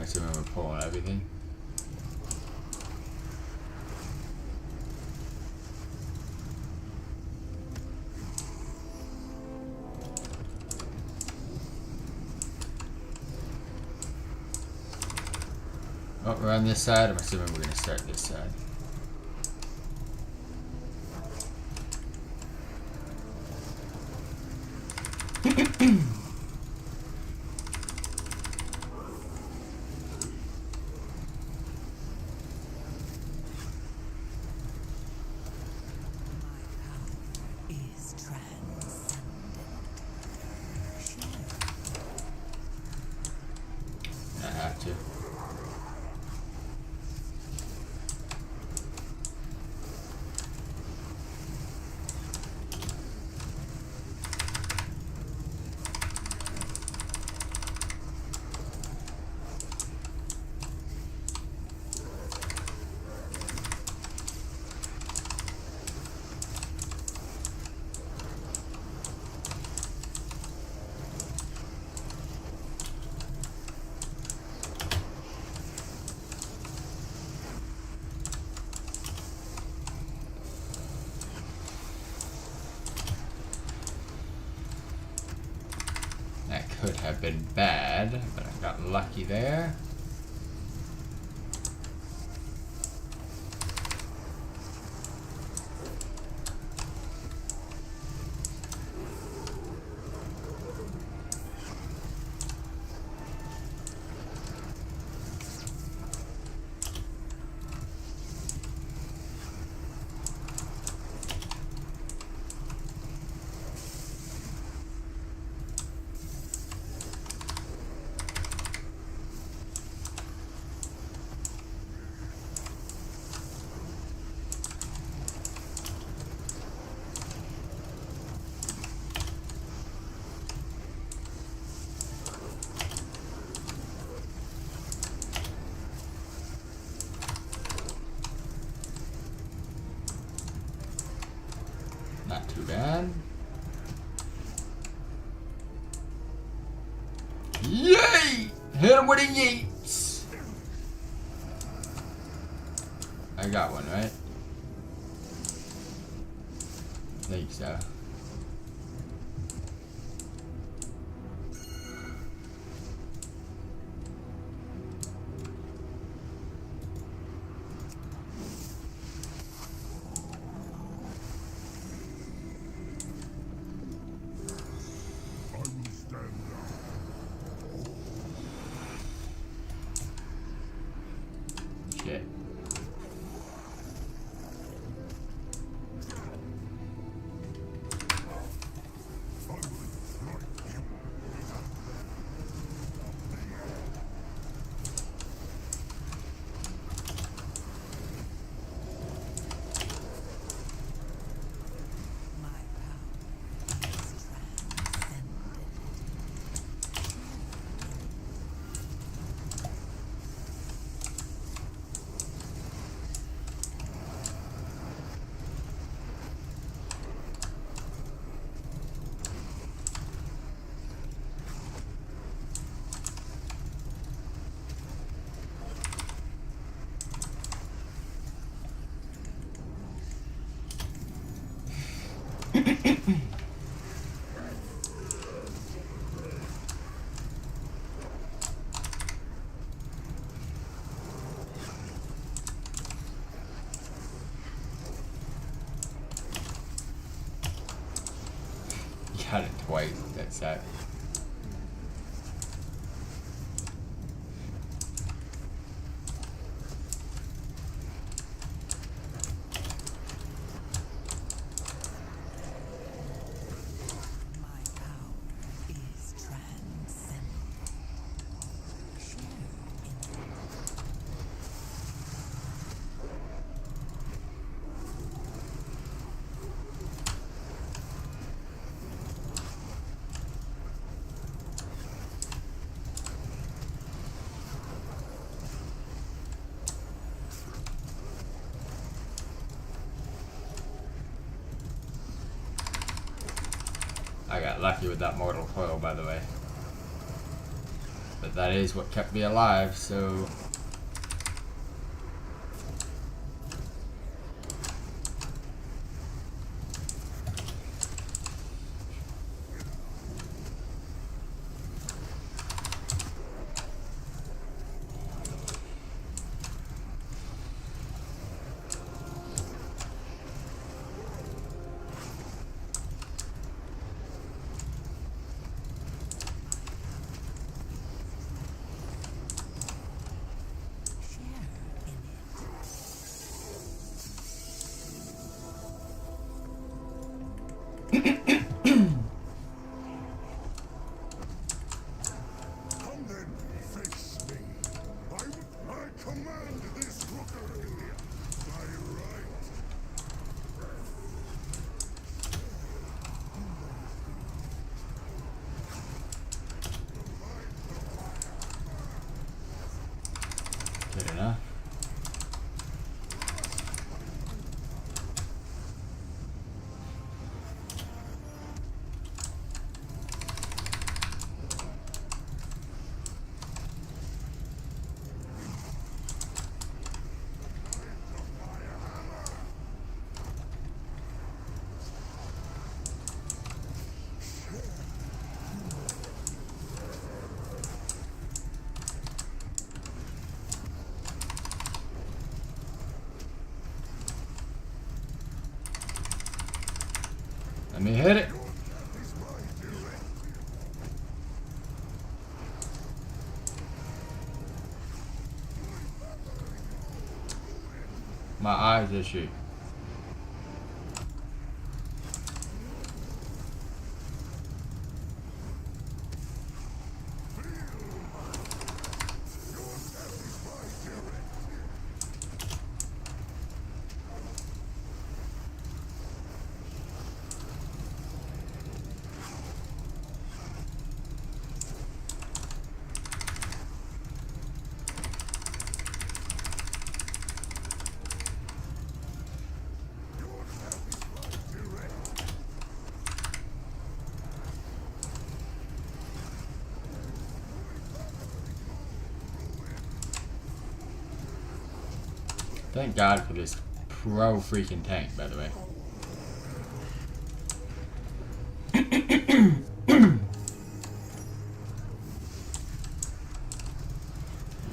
assuming we're pulling everything. Oh, we're on this side. I'm assuming we're gonna start this side. I have to. That could have been bad, but I got lucky there. Not too bad. Yay! Hit him with a yeets! I got one, right? I think so. Shit. Got it twice, that sucks. I got lucky with that mortal coil, by the way. But that is what kept me alive, so... Good enough. Let me hit it. My eyes issue. Thank God for this pro freaking tank, by the way.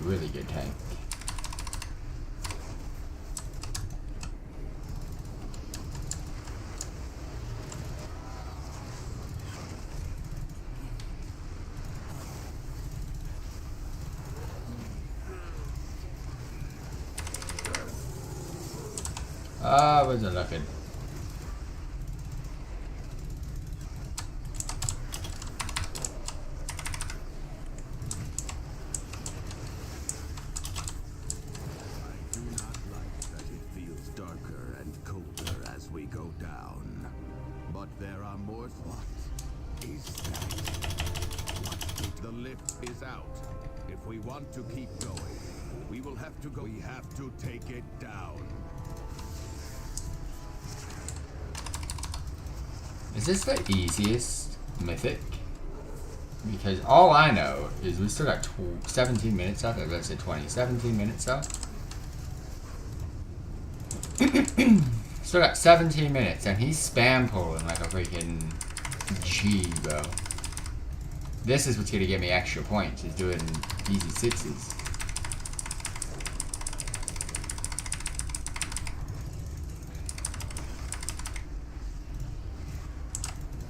Really good tank. I wasn't looking. To keep going, we will have to go. We have to take it down. Is this the easiest Mythic? Because all I know is we still got 17 minutes left. Let's say 20. 17 minutes left. Still got 17 minutes, and he's spam pulling like a freaking G, bro. This is what's gonna get me extra points, is doing easy sixes.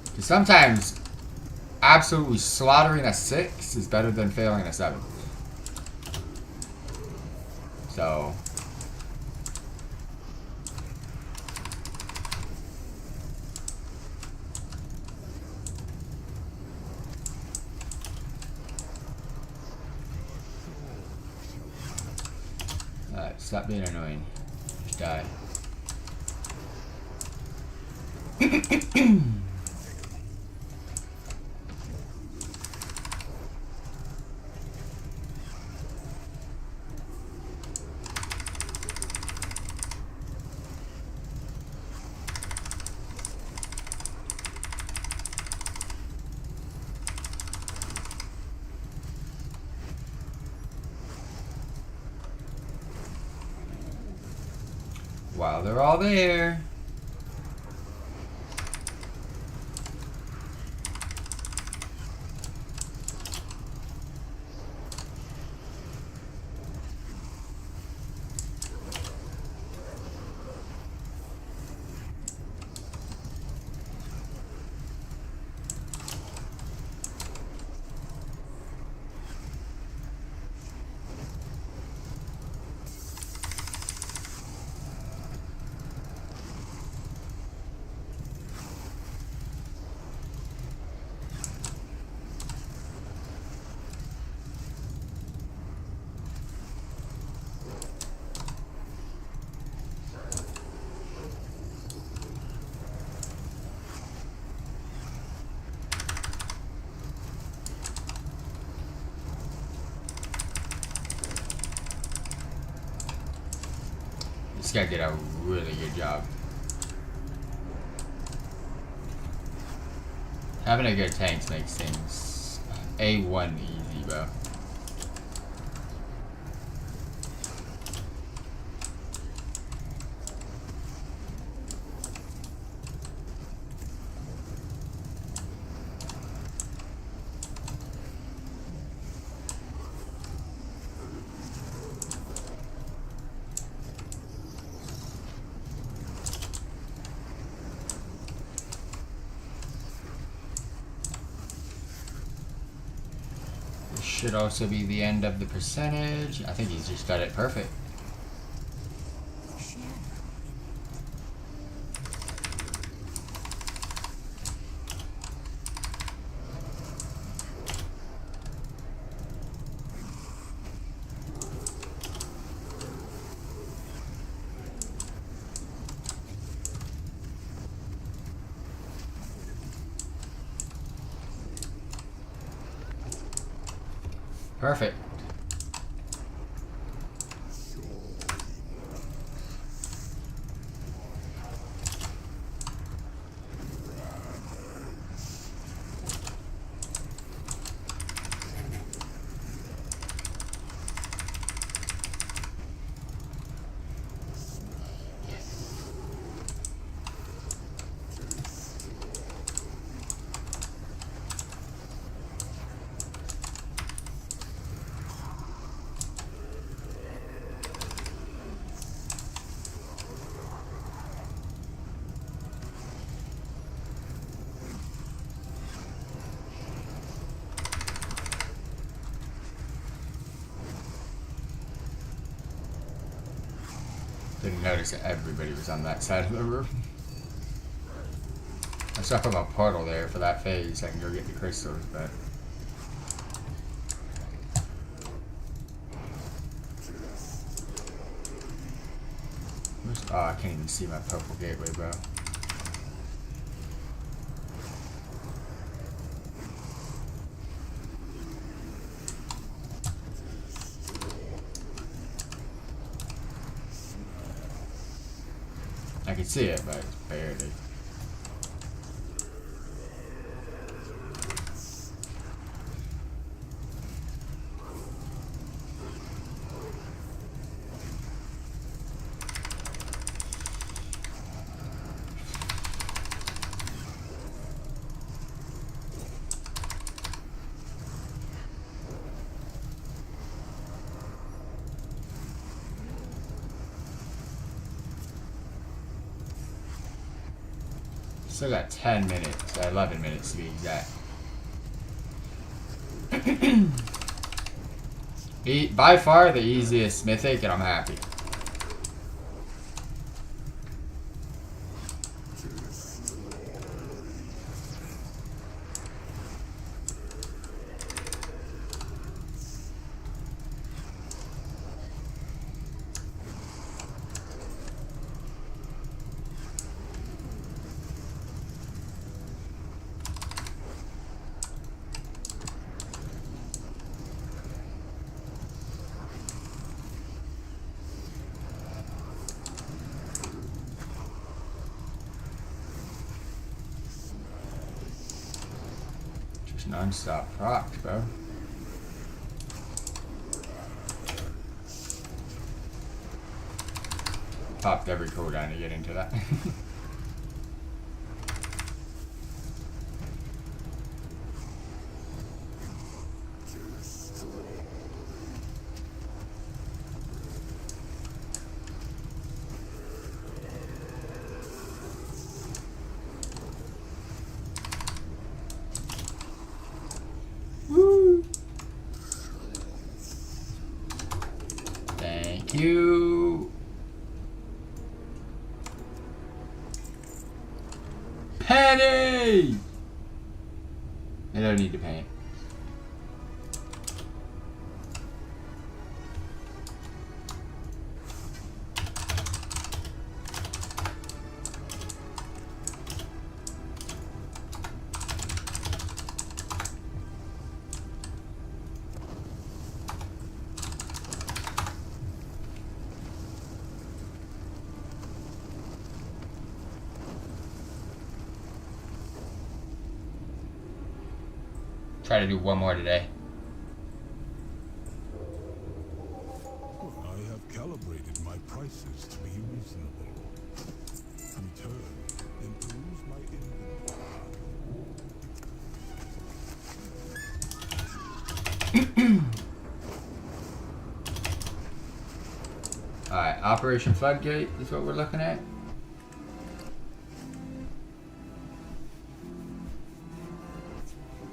Because sometimes absolutely slaughtering a 6 is better than failing a 7. So stop being annoying. Just die. while they're all there. This guy did a really good job. Having a good tank makes things A1 easy, bro. Should also be the end of the percentage. I think he's just got it perfect. Perfect. Didn't notice that everybody was on that side of the room. I stuck up a portal there for that phase. I can go get the crystals, but oh, I can't even see my purple gateway, bro. I can see it, but it's barely. Still got 10 minutes, 11 minutes to be exact. By far the easiest mythic, and I'm happy. Non-stop procs, bro. Popped every cooldown to get into that. Woo! Thank you. Penny! I don't need to paint. Try to do one more today. I have calibrated my prices to be reasonable. Return and peruse my inventory. Alright, Operation Floodgate is what we're looking at.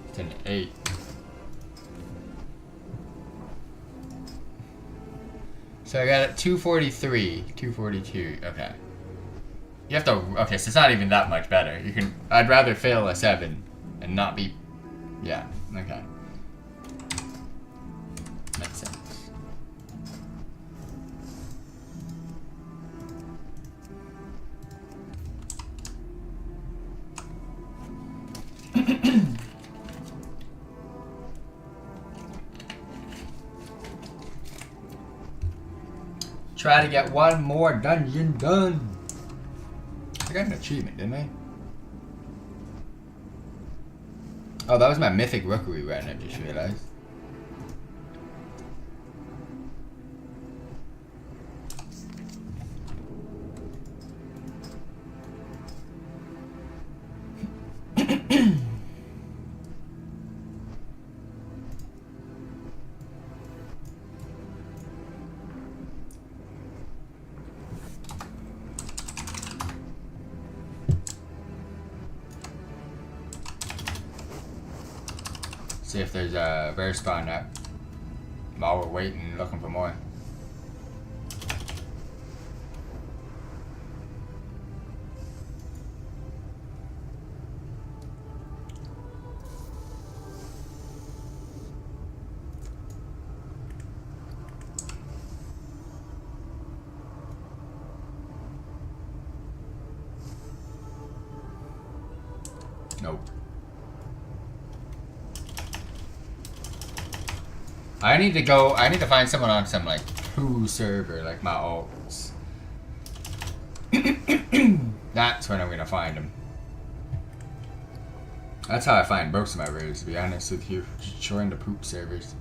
It's an 8. So I got it 243, 242. Okay. You have to. Okay, so it's not even that much better. You can. I'd rather fail a 7 and not be. Yeah. Okay. Makes sense. Try to get one more dungeon done. I got an achievement, didn't I? Oh, that was my Mythic Rookery run, I just realized. See if there's a rare spawn up while we're waiting, looking for more. Nope. I need to find someone on some like poo server, like my alts. That's when I'm gonna find them. That's how I find most of my rares, to be honest with you. Just join the poop servers.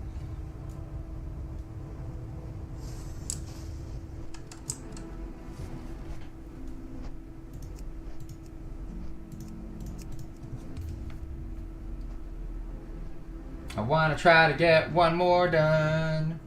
I want to try to get one more done.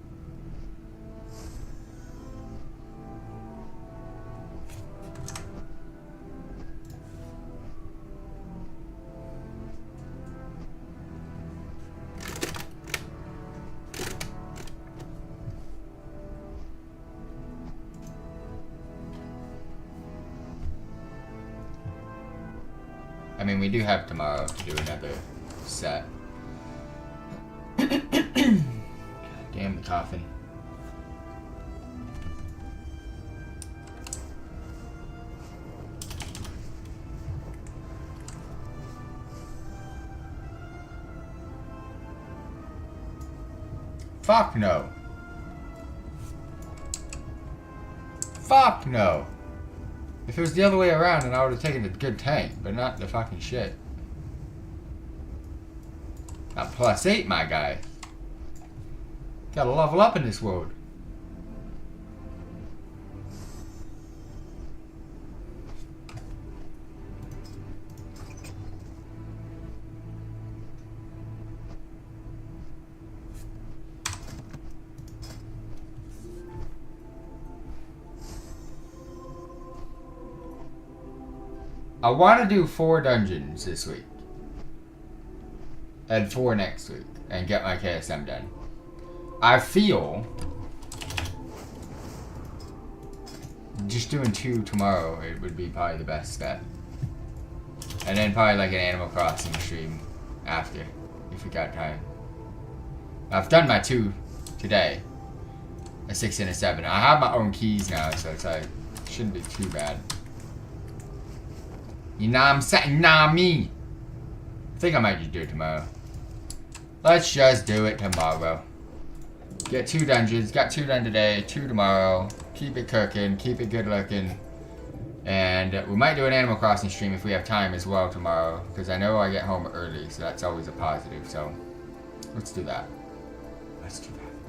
I mean, we do have tomorrow to do another set. Damn the coffin. Fuck no. Fuck no. If it was the other way around, then I would have taken the good tank, but not the fucking shit. Not +8, my guy. Gotta level up in this world. I want to do 4 dungeons this week. And 4 next week. And get my KSM done. I feel just doing 2 tomorrow, it would be probably the best bet. And then probably like an Animal Crossing stream after, if we got time. I've done my 2 today. A 6 and a 7. I have my own keys now, so it's like, shouldn't be too bad. You know what I'm saying? Nah, me. I think I might just do it tomorrow. Let's just do it tomorrow. Get 2 dungeons. Got 2 done today, 2 tomorrow. Keep it cooking. Keep it good looking. And we might do an Animal Crossing stream if we have time as well tomorrow. Because I know I get home early, so that's always a positive. So let's do that. Let's do that.